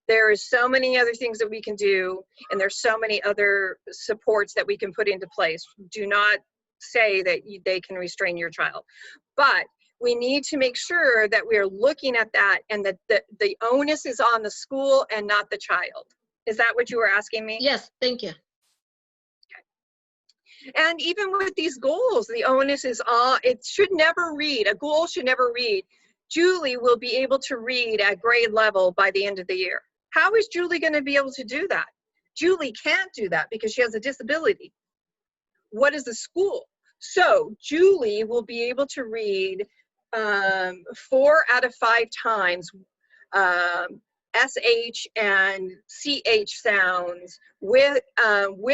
There is so many other things that we can do, and there's so many other supports that we can put into place. Do not say that they can restrain your child. But we need to make sure that we're looking at that and that the onus is on the school and not the child. Is that what you were asking me? Yes, thank you. Okay. And even with these goals, the onus is on, it should never read, a goal should never read, Julie will be able to read at grade level by the end of the year. How is Julie going to be able to do that? Julie can't do that because she has a disability. What is the school? So Julie will be able to read 4 out of 5 times SH and CH sounds with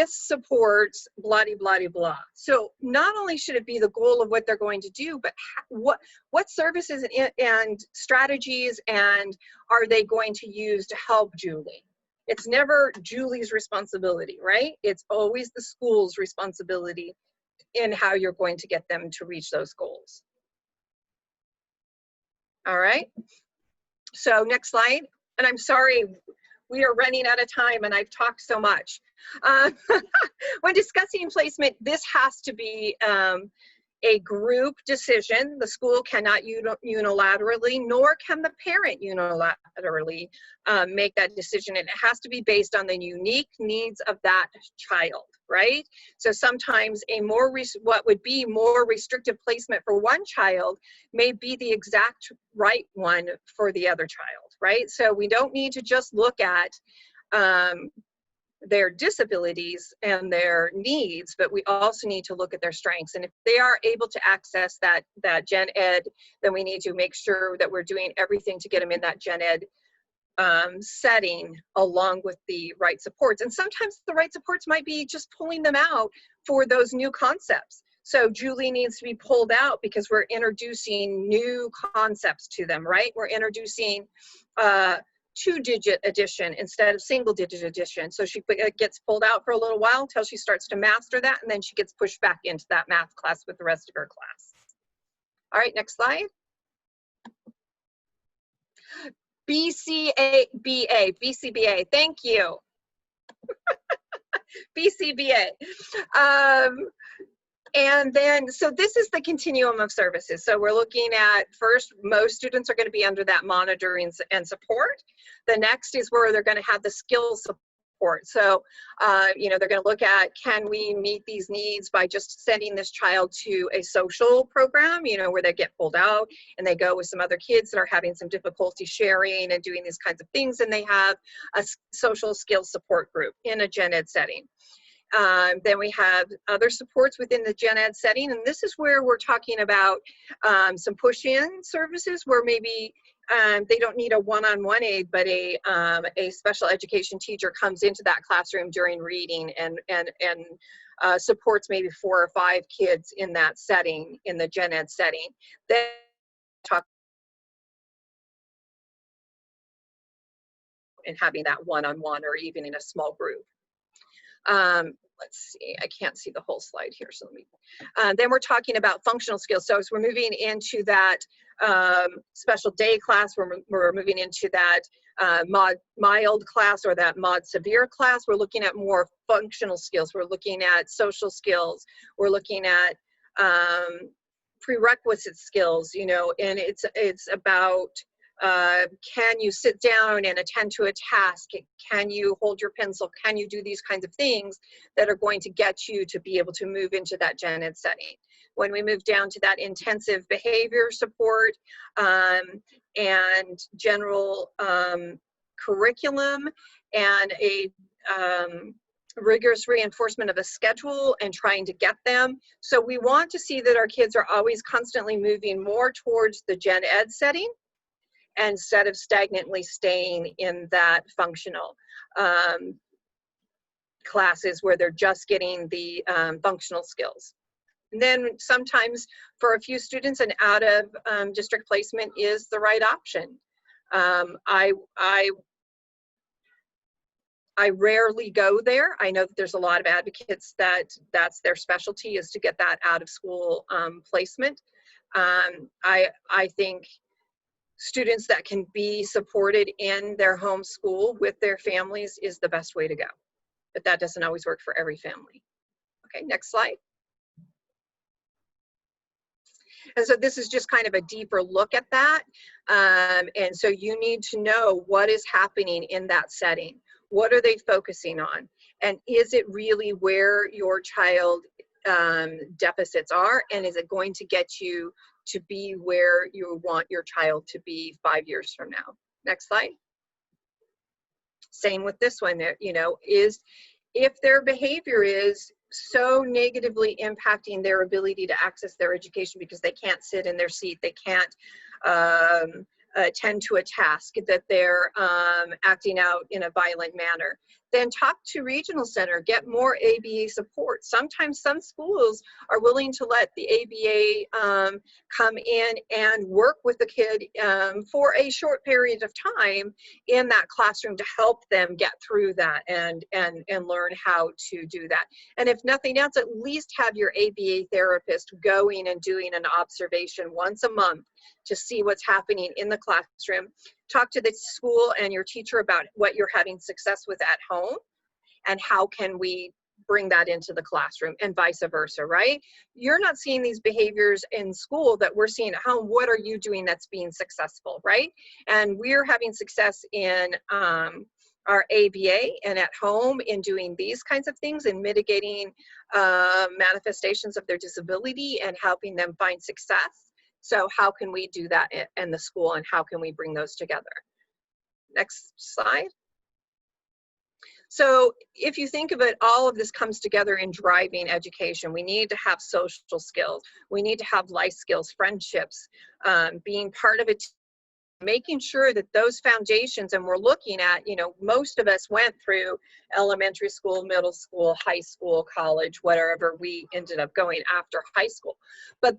supports, blah, blah, blah. So not only should it be the goal of what they're going to do, but what services and strategies and are they going to use to help Julie? It's never Julie's responsibility, right? It's always the school's responsibility in how you're going to get them to reach those goals. All right. So next slide. And I'm sorry, we are running out of time and I've talked so much. When discussing placement, this has to be a group decision. The school cannot unilaterally, nor can the parent unilaterally make that decision. And it has to be based on the unique needs of that child, right? So sometimes what would be more restrictive placement for one child may be the exact right one for the other child, right? So we don't need to just look at their disabilities and their needs, but we also need to look at their strengths. And if they are able to access that gen ed, then we need to make sure that we're doing everything to get them in that gen ed setting along with the right supports. And sometimes the right supports might be just pulling them out for those new concepts. So Julie needs to be pulled out because we're introducing new concepts to them, right? We're introducing 2-digit addition instead of single-digit addition. So she gets pulled out for a little while until she starts to master that, and then she gets pushed back into that math class with the rest of her class. All right, next slide. BCBA, thank you. BCBA. And then, so this is the continuum of services. So we're looking at, first, most students are going to be under that monitoring and support. The next is where they're going to have the skills support. So, you know, they're going to look at, can we meet these needs by just sending this child to a social program, you know, where they get pulled out and they go with some other kids that are having some difficulty sharing and doing these kinds of things, and they have a social skills support group in a gen ed setting. Then we have other supports within the gen ed setting, and this is where we're talking about some push-in services where maybe they don't need a one-on-one aid, but a special education teacher comes into that classroom during reading and supports maybe 4 or 5 kids in that setting, in the gen ed setting. Then talk and having that one-on-one or even in a small group. Let's see, I can't see the whole slide here, so let me, then we're talking about functional skills. So as we're moving into that special day class, we're moving into that mild class or that mod severe class, we're looking at more functional skills. We're looking at social skills. We're looking at prerequisite skills, you know, and it's about can you sit down and attend to a task? Can you hold your pencil? Can you do these kinds of things that are going to get you to be able to move into that gen ed setting? When we move down to that intensive behavior support and general curriculum and a rigorous reinforcement of a schedule and trying to get them. So we want to see that our kids are always constantly moving more towards the gen ed setting instead of stagnantly staying in that functional classes where they're just getting the functional skills. And then sometimes for a few students, an out of district placement is the right option. I rarely go there. I know that there's a lot of advocates that's their specialty, is to get that out of school placement. I think students that can be supported in their home school with their families is the best way to go. But that doesn't always work for every family. Okay, next slide. And so this is just kind of a deeper look at that. And so you need to know what is happening in that setting. What are they focusing on? And is it really where your child deficits are? And is it going to get you to be where you want your child to be 5 years from now? Next slide. Same with this one, you know, is if their behavior is so negatively impacting their ability to access their education because they can't sit in their seat, they can't attend to a task, that they're acting out in a violent manner, then talk to regional center, get more ABA support. Sometimes some schools are willing to let the ABA come in and work with the kid for a short period of time in that classroom to help them get through that and learn how to do that. And if nothing else, at least have your ABA therapist going and doing an observation once a month to see what's happening in the classroom. Talk to the school and your teacher about what you're having success with at home and how can we bring that into the classroom, and vice versa, right? You're not seeing these behaviors in school that we're seeing at home. What are you doing that's being successful, right? And we're having success in our ABA and at home in doing these kinds of things and mitigating manifestations of their disability and helping them find success. So how can we do that in the school, and how can we bring those together? Next slide. So if you think of it, all of this comes together in driving education. We need to have social skills. We need to have life skills, friendships, being part of a team, making sure that those foundations, and we're looking at, you know, most of us went through elementary school, middle school, high school, college, whatever we ended up going after high school. But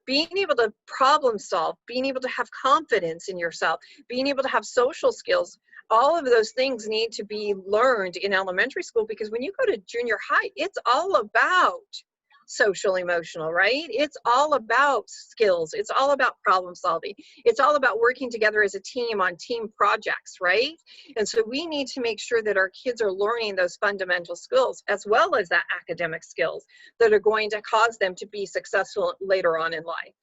being able to problem solve, being able to have confidence in yourself, being able to have social skills, all of those things need to be learned in elementary school, because when you go to junior high, it's all about social emotional, right? It's all about skills. It's all about problem solving. It's all about working together as a team on team projects, right? And so we need to make sure that our kids are learning those fundamental skills, as well as that academic skills that are going to cause them to be successful later on in life.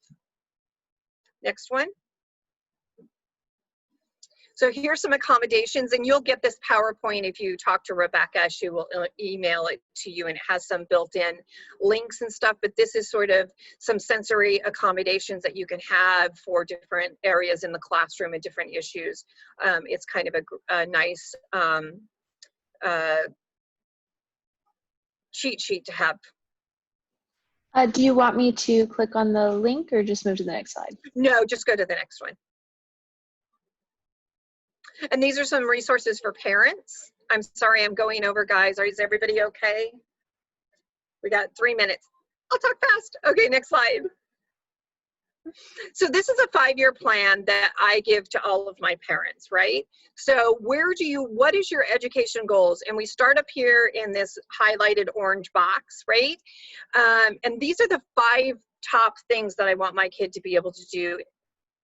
Next one. So here's some accommodations, and you'll get this PowerPoint if you talk to Rebecca. She will email it to you, and it has some built-in links and stuff, but this is sort of some sensory accommodations that you can have for different areas in the classroom and different issues. It's kind of a nice cheat sheet to have. Do you want me to click on the link or just move to the next slide? No, just go to the next one. And these are some resources for parents. I'm sorry, I'm going over, guys. Is everybody okay? We got 3 minutes. I'll talk fast. Okay, next slide. So this is a 5-year plan that I give to all of my parents, right? So what is your education goals? And we start up here in this highlighted orange box, right? And these are the 5 top things that I want my kid to be able to do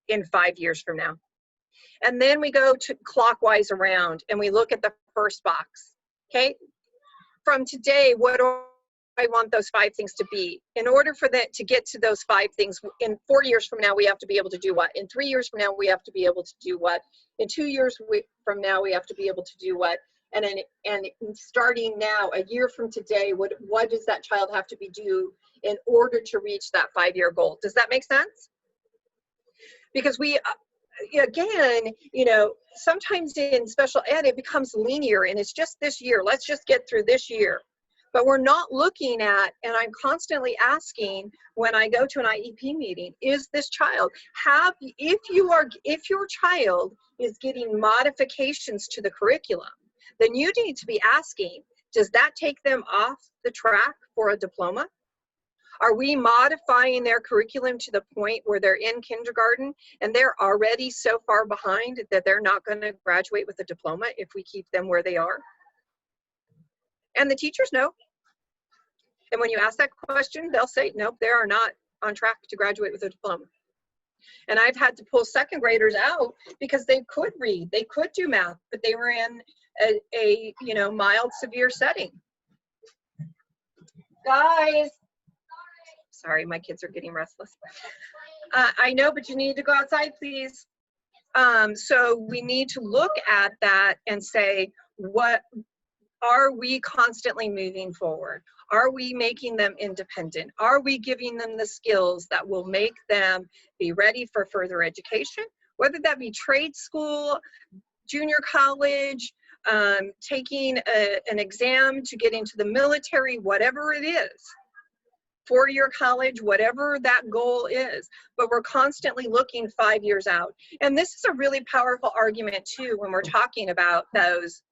in 5 years from now. And then we go to clockwise around and we look at the first box, okay? From today, what do I want those 5 things to be? In order for that to get to those 5 things, in 4 years from now, we have to be able to do what? In 3 years from now, we have to be able to do what? In 2 years from now, we have to be able to do what? And starting now, a year from today, what does that child have to be do in order to reach that 5-year goal? Does that make sense? Because again, you know, sometimes in special ed, it becomes linear and it's just this year. Let's just get through this year. But we're not looking at, and I'm constantly asking when I go to an IEP meeting, is this child, if your child is getting modifications to the curriculum, then you need to be asking, does that take them off the track for a diploma? Are we modifying their curriculum to the point where they're in kindergarten and they're already so far behind that they're not going to graduate with a diploma if we keep them where they are? And the teachers know. And when you ask that question, they'll say, nope, they are not on track to graduate with a diploma. And I've had to pull 2nd graders out because they could read, they could do math, but they were in a you know, mild, severe setting. Guys. Sorry, my kids are getting restless. I know, but you need to go outside, please. So we need to look at that and say, what are we constantly moving forward? Are we making them independent? Are we giving them the skills that will make them be ready for further education? Whether that be trade school, junior college, taking an exam to get into the military, whatever it is. 4-year college, whatever that goal is, but we're constantly looking 5 years out. And this is a really powerful argument too when we're talking about those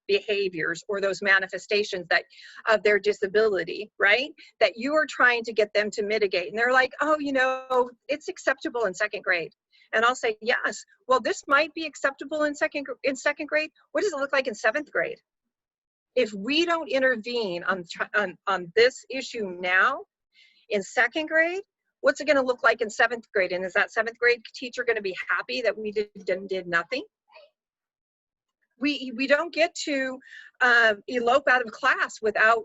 behaviors or those manifestations that of their disability, right? That you are trying to get them to mitigate. And they're like, oh, you know, it's acceptable in 2nd grade. And I'll say, yes, well, this might be acceptable in second grade. What does it look like in 7th grade? If we don't intervene on this issue now, in 2nd grade, what's it going to look like in 7th grade? And is that 7th grade teacher going to be happy that we did nothing? We don't get to elope out of class without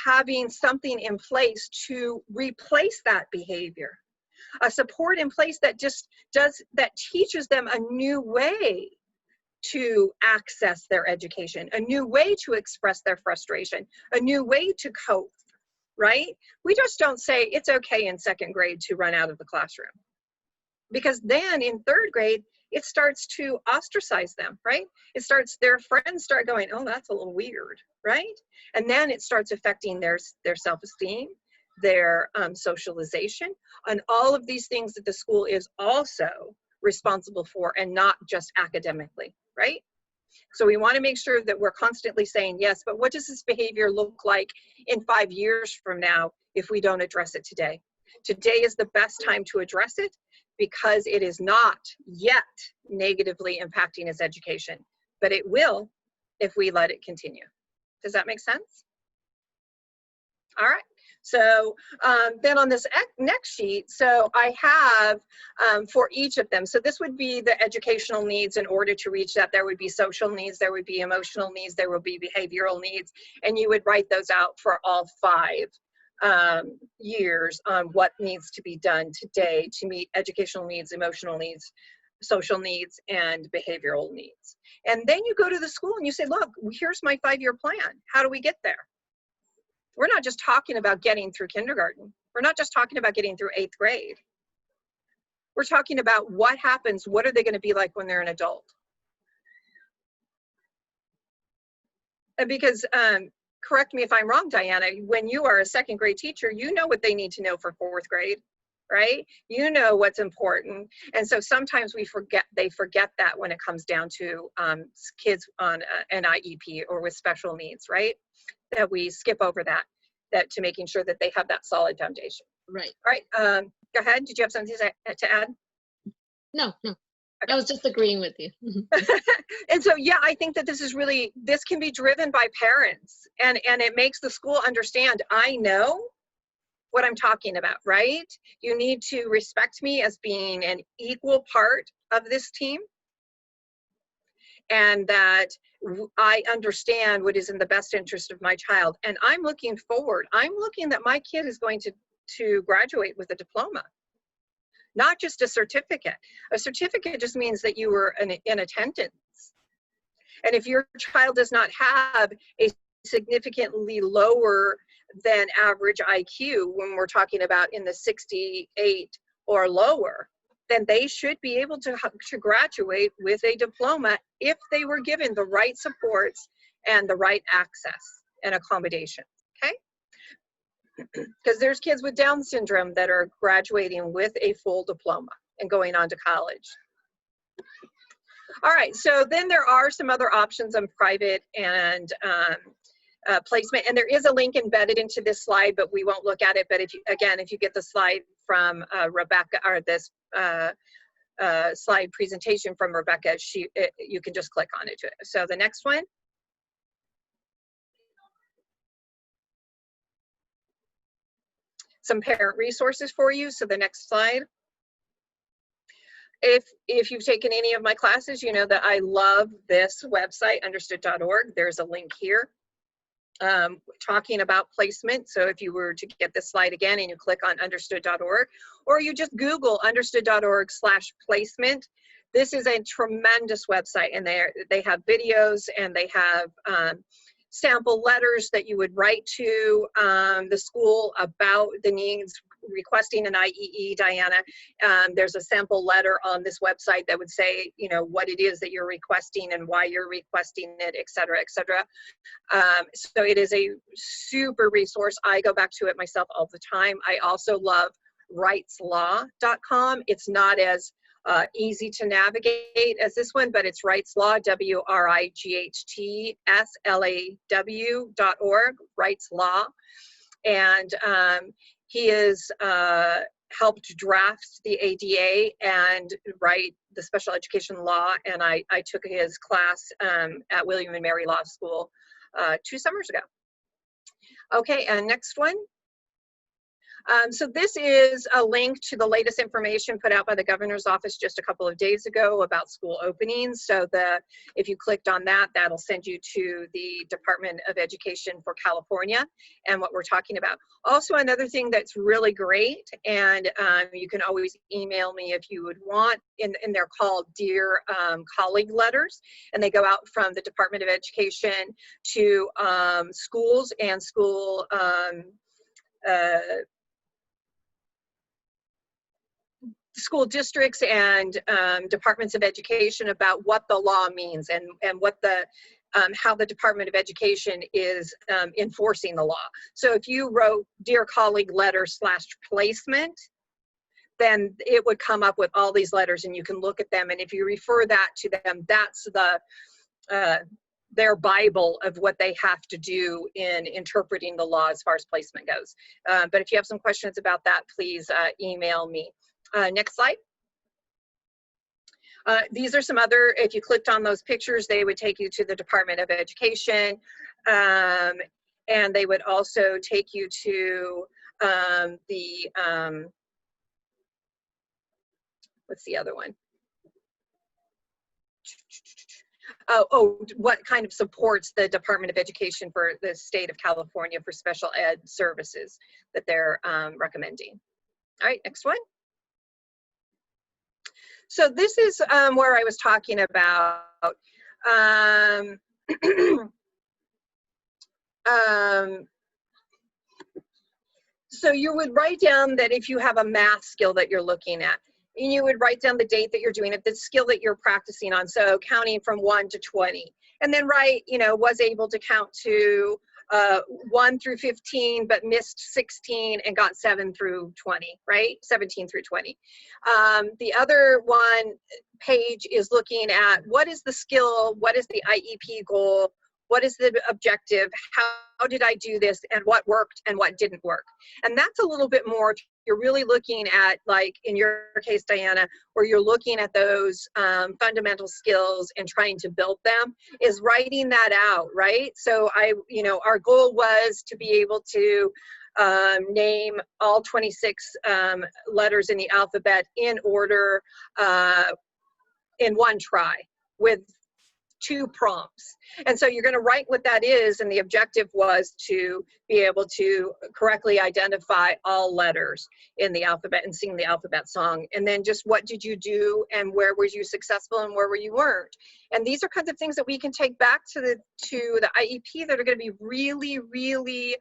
having something in place to replace that behavior. A support in place that teaches them a new way to access their education, a new way to express their frustration, a new way to cope, right? We just don't say it's okay in 2nd grade to run out of the classroom. Because then in 3rd grade, it starts to ostracize them, right? Their friends start going, oh, that's a little weird, right? And then it starts affecting their self-esteem, their socialization, and all of these things that the school is also responsible for, and not just academically, right? So we want to make sure that we're constantly saying, yes, but what does this behavior look like in 5 years from now if we don't address it today? Today is the best time to address it because it is not yet negatively impacting his education, but it will if we let it continue. Does that make sense? All right. So then on this next sheet, so I have for each of them, so this would be the educational needs. In order to reach that, there would be social needs, there would be emotional needs, there would be behavioral needs, and you would write those out for all 5 years on what needs to be done today to meet educational needs, emotional needs, social needs, and behavioral needs. And then you go to the school and you say, look, here's my 5-year plan. How do we get there? We're not just talking about getting through kindergarten. We're not just talking about getting through 8th grade. We're talking about what happens, what are they going to be like when they're an adult? Because, correct me if I'm wrong, Diana, when you are a 2nd grade teacher, you know what they need to know for 4th grade, right? You know what's important. And so sometimes they forget that when it comes down to kids on an IEP or with special needs, right? That we skip over that to making sure that they have that solid foundation. Right. All right, go ahead. Did you have something to add? No. I was just agreeing with you. And so, yeah, I think that this can be driven by parents, and it makes the school understand, I know what I'm talking about, right? You need to respect me as being an equal part of this team, and that I understand what is in the best interest of my child. And I'm looking forward. I'm looking that my kid is going to graduate with a diploma, not just a certificate. A certificate just means that you were in attendance. And if your child does not have a significantly lower than average IQ, when we're talking about in the 68 or lower, then they should be able to graduate with a diploma if they were given the right supports and the right access and accommodation, okay? Because there's kids with Down syndrome that are graduating with a full diploma and going on to college. All right, so then there are some other options on private and placement, and there is a link embedded into this slide, but we won't look at it. But if you get the slide from Rebecca, or this slide presentation from Rebecca, you can just click on it. So the next one. Some parent resources for you. So the next slide. If you've taken any of my classes, you know that I love this website, understood.org. There's a link here talking about placement. So if you were to get this slide again and you click on understood.org, or you just Google understood.org/placement, this is a tremendous website, and they have videos, and they have sample letters that you would write to the school about the needs, requesting an IEE, Diana. There's a sample letter on this website that would say, you know, what it is that you're requesting and why you're requesting it, et cetera, et cetera. So it is a super resource. I go back to it myself all the time. I also love rightslaw.com. It's not as easy to navigate as this one, but it's Rightslaw, WRIGHTSLAW.org, Rightslaw. And he has helped draft the ADA and write the special education law, and I took his class at William and Mary Law School 2 summers ago. Okay, and next one. So this is a link to the latest information put out by the governor's office just a couple of days ago about school openings. So if you clicked on that, that'll send you to the Department of Education for California and what we're talking about. Also, another thing that's really great, and you can always email me if you would want, and they're called Dear Colleague Letters, and they go out from the Department of Education to schools and school school districts and departments of education about what the law means and what the how the Department of Education is enforcing the law. So if you wrote Dear Colleague letter / placement, then it would come up with all these letters and you can look at them. And if you refer that to them, that's their Bible of what they have to do in interpreting the law as far as placement goes. But if you have some questions about that, please email me. Next slide. These are some other, if you clicked on those pictures, they would take you to the Department of Education. And they would also take you to what's the other one? What kind of supports the Department of Education for the state of California for special ed services that they're recommending. All right, next one. So this is where I was talking about so you would write down that if you have a math skill that you're looking at, and you would write down the date that you're doing it, the skill that you're practicing on, so counting from 1 to 20. And then write, you know, was able to count to 1 through 15, but missed 16 and got 7 through 20, right? 17 through 20. The other one page is looking at what is the skill, what is the IEP goal, what is the objective, how did I do this, and what worked and what didn't work. And that's a little bit more if you're really looking at, like in your case, Diana, where you're looking at those fundamental skills and trying to build them, is writing that out, right? So our goal was to be able to name all 26 letters in the alphabet in order in one try with 2 prompts. And so you're going to write what that is, and the objective was to be able to correctly identify all letters in the alphabet and sing the alphabet song. And then just what did you do and where were you successful and where were you weren't. And these are kinds of things that we can take back to the IEP that are going to be really, really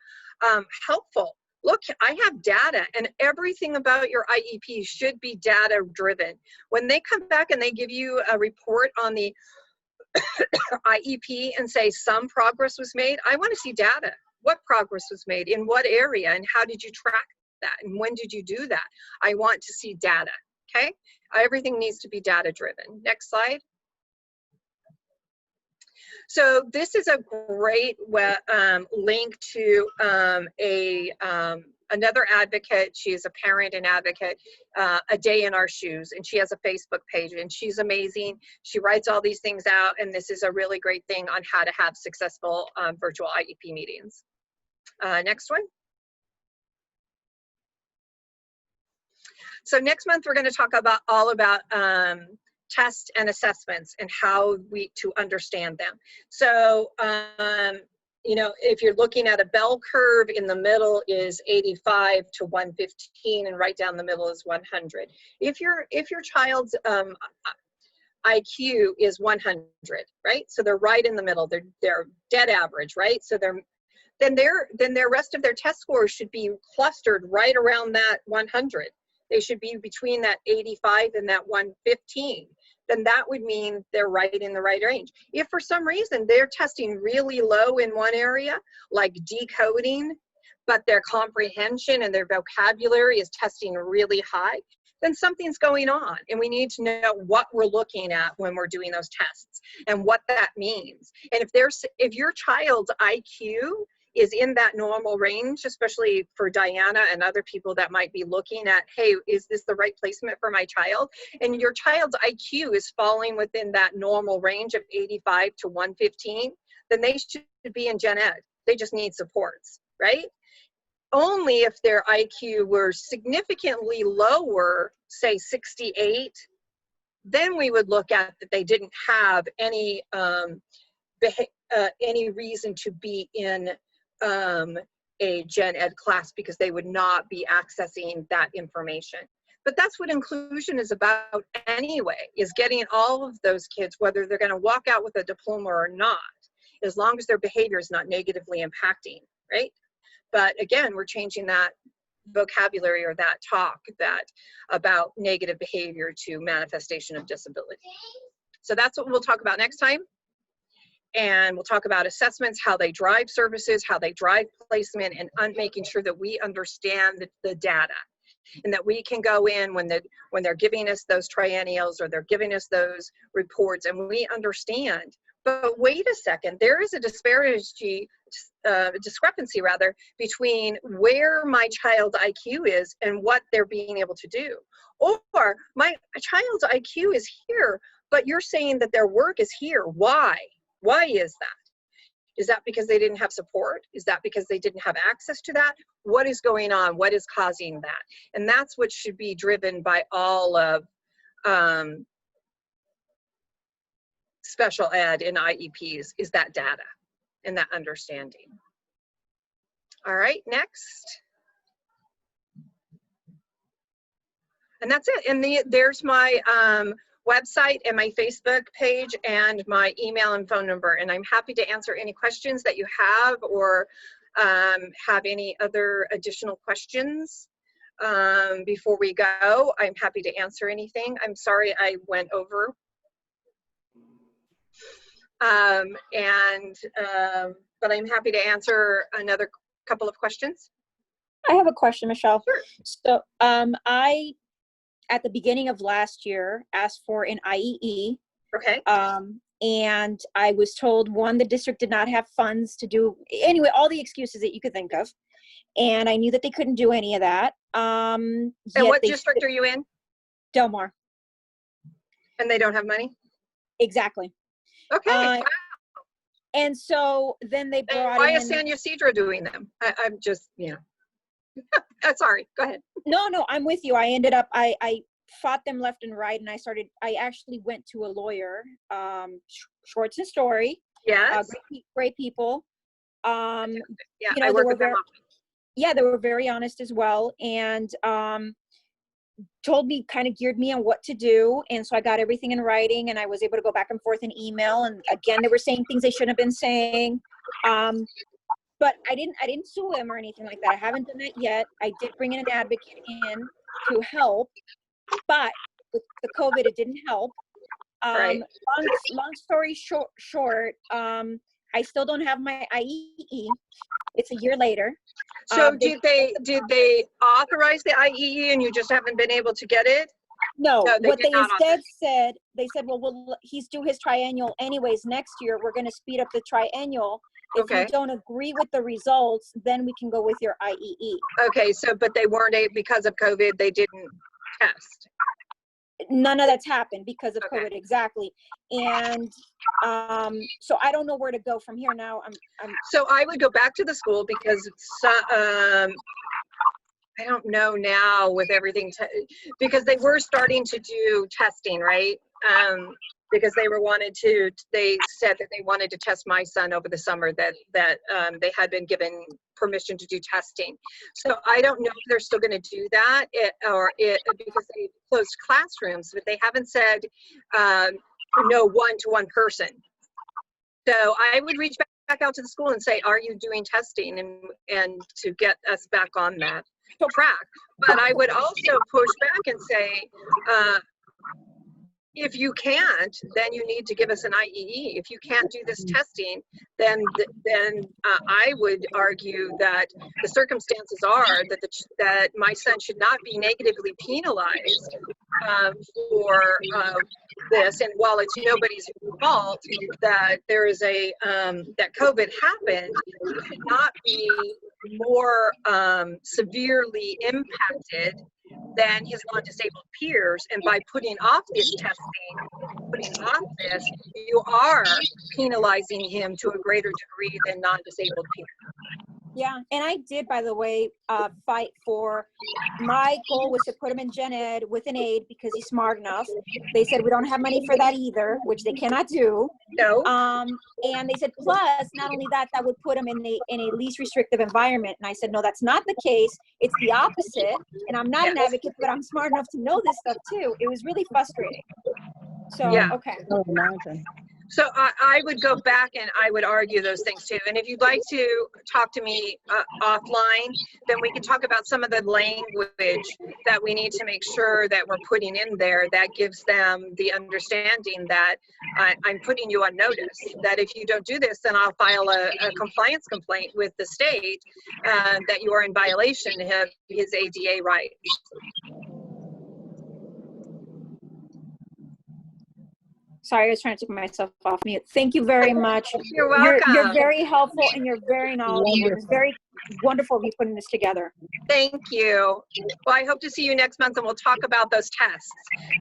helpful. Look, I have data, and everything about your IEP should be data driven. When they come back and they give you a report on the IEP and say some progress was made, I want to see data. What progress was made in what area, and how did you track that, and when did you do that? I want to see data. Okay, everything needs to be data driven. Next slide. So this is a great link to another advocate. She is a parent and advocate, A Day in Our Shoes, and she has a Facebook page, and she's amazing. She writes all these things out, and this is a really great thing on how to have successful virtual IEP meetings. Next one. So next month we're going to talk all about tests and assessments and how to understand them. So if you're looking at a bell curve, in the middle is 85 to 115, and right down the middle is 100. If your child's IQ is 100, right? So they're right in the middle. They're dead average, right? So then their rest of their test scores should be clustered right around that 100. They should be between that 85 and that 115. Then that would mean they're right in the right range. If for some reason they're testing really low in one area, like decoding, but their comprehension and their vocabulary is testing really high, then something's going on, and we need to know what we're looking at when we're doing those tests and what that means. And if your child's IQ is in that normal range, especially for Diana and other people that might be looking at, hey, is this the right placement for my child? And your child's IQ is falling within that normal range of 85 to 115, then they should be in gen ed. They just need supports, right? Only if their IQ were significantly lower, say 68, then we would look at that they didn't have any reason to be in a gen ed class, because they would not be accessing that information. But that's what inclusion is about anyway, is getting all of those kids, whether they're going to walk out with a diploma or not, as long as their behavior is not negatively impacting, right? But again, we're changing that vocabulary or that talk that about negative behavior to manifestation of disability. So that's what we'll talk about next time. And we'll talk about assessments, how they drive services, how they drive placement, and making sure that we understand the data, and that we can go in when they're giving us those triennials or they're giving us those reports, and we understand. But wait a second, there is a discrepancy between where my child's IQ is and what they're being able to do. Or my child's IQ is here, but you're saying that their work is here. Why? Why is that? Is that because they didn't have support? Is that because they didn't have access to that? What is going on? What is causing that? And that's what should be driven by all of special ed and IEPs, is that data and that understanding. All right, next. And that's it. And there's my website and my Facebook page and my email and phone number. And I'm happy to answer any questions that you have, or have any other additional questions before we go. I'm happy to answer anything. I'm sorry I went over. But I'm happy to answer another couple of questions. I have a question, Michelle. Sure. So I, at the beginning of last year, asked for an IEE. Okay. And I was told, one, the district did not have funds to do, anyway, all the excuses that you could think of. And I knew that they couldn't do any of that. And what district are you in? Del Mar. And they don't have money? Exactly. Okay. Wow. And so then they brought why is San Ysidro doing them? I'm just, sorry, go ahead. No, I'm with you. I ended up, I fought them left and right, and I actually went to a lawyer, Schwartz and Story. Yes. Great people. Yeah, I work with them often. Yeah, they were very honest as well, and told me, kind of geared me on what to do. And so I got everything in writing, and I was able to go back and forth in email. And again, they were saying things they shouldn't have been saying. But I didn't sue them or anything like that. I haven't done that yet. I did bring in an advocate in to help, but with the COVID, it didn't help. Right. Long story short, I still don't have my IEE. It's a year later. So did they authorize the IEE and you just haven't been able to get it? No, what they instead said, well, he's due his triennial anyways next year. We're going to speed up the triennial. If you don't agree with the results, then we can go with your IEE. Okay, so, but they weren't, because of COVID, they didn't test. None of that's happened because of COVID, exactly. And so I don't know where to go from here now. So I would go back to the school, because I don't know now with everything, because they were starting to do testing, right? Because they said that they wanted to test my son over the summer, that they had been given permission to do testing. So I don't know if they're still going to do that, because they closed classrooms, but they haven't said no one-to-one person. So I would reach back out to the school and say, are you doing testing, and to get us back on that track. But I would also push back and say, if you can't, then you need to give us an IEE. If you can't do this testing, then I would argue that the circumstances are that my son should not be negatively penalized for this. And while it's nobody's fault that there is that COVID happened, he should not be more severely impacted than his non-disabled peers. And by putting off this testing, you are penalizing him to a greater degree than non-disabled peers. Yeah, and I did, by the way, fight for, my goal was to put him in gen ed with an aide because he's smart enough. They said we don't have money for that either, which they cannot do. No. And they said, plus, not only that, that would put him in a least restrictive environment. And I said, no, that's not the case. It's the opposite. And I'm not an advocate, but I'm smart enough to know this stuff too. It was really frustrating. So, yeah. Okay. Oh, imagine. So I would go back and I would argue those things too. And if you'd like to talk to me offline, then we can talk about some of the language that we need to make sure that we're putting in there that gives them the understanding that I'm putting you on notice, that if you don't do this, then I'll file a compliance complaint with the state that you are in violation of his ADA rights. Sorry, I was trying to take myself off mute. Thank you very much. You're welcome. You're very helpful and you're very knowledgeable. It's very wonderful of you putting this together. Thank you. Well, I hope to see you next month and we'll talk about those tests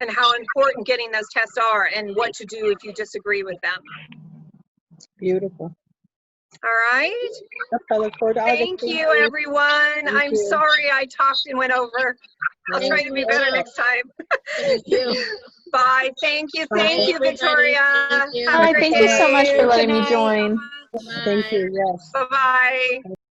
and how important getting those tests are and what to do if you disagree with them. Beautiful. All right. I look forward to August. Thank you, everyone. I'm sorry I talked and went over. I'll try to be better next time. Thank you. Bye. Thank you. Thank you, Victoria. Thank you. Have a Hi, great thank you so day. much for letting Good me night. join. Thank you, yes. Bye-bye.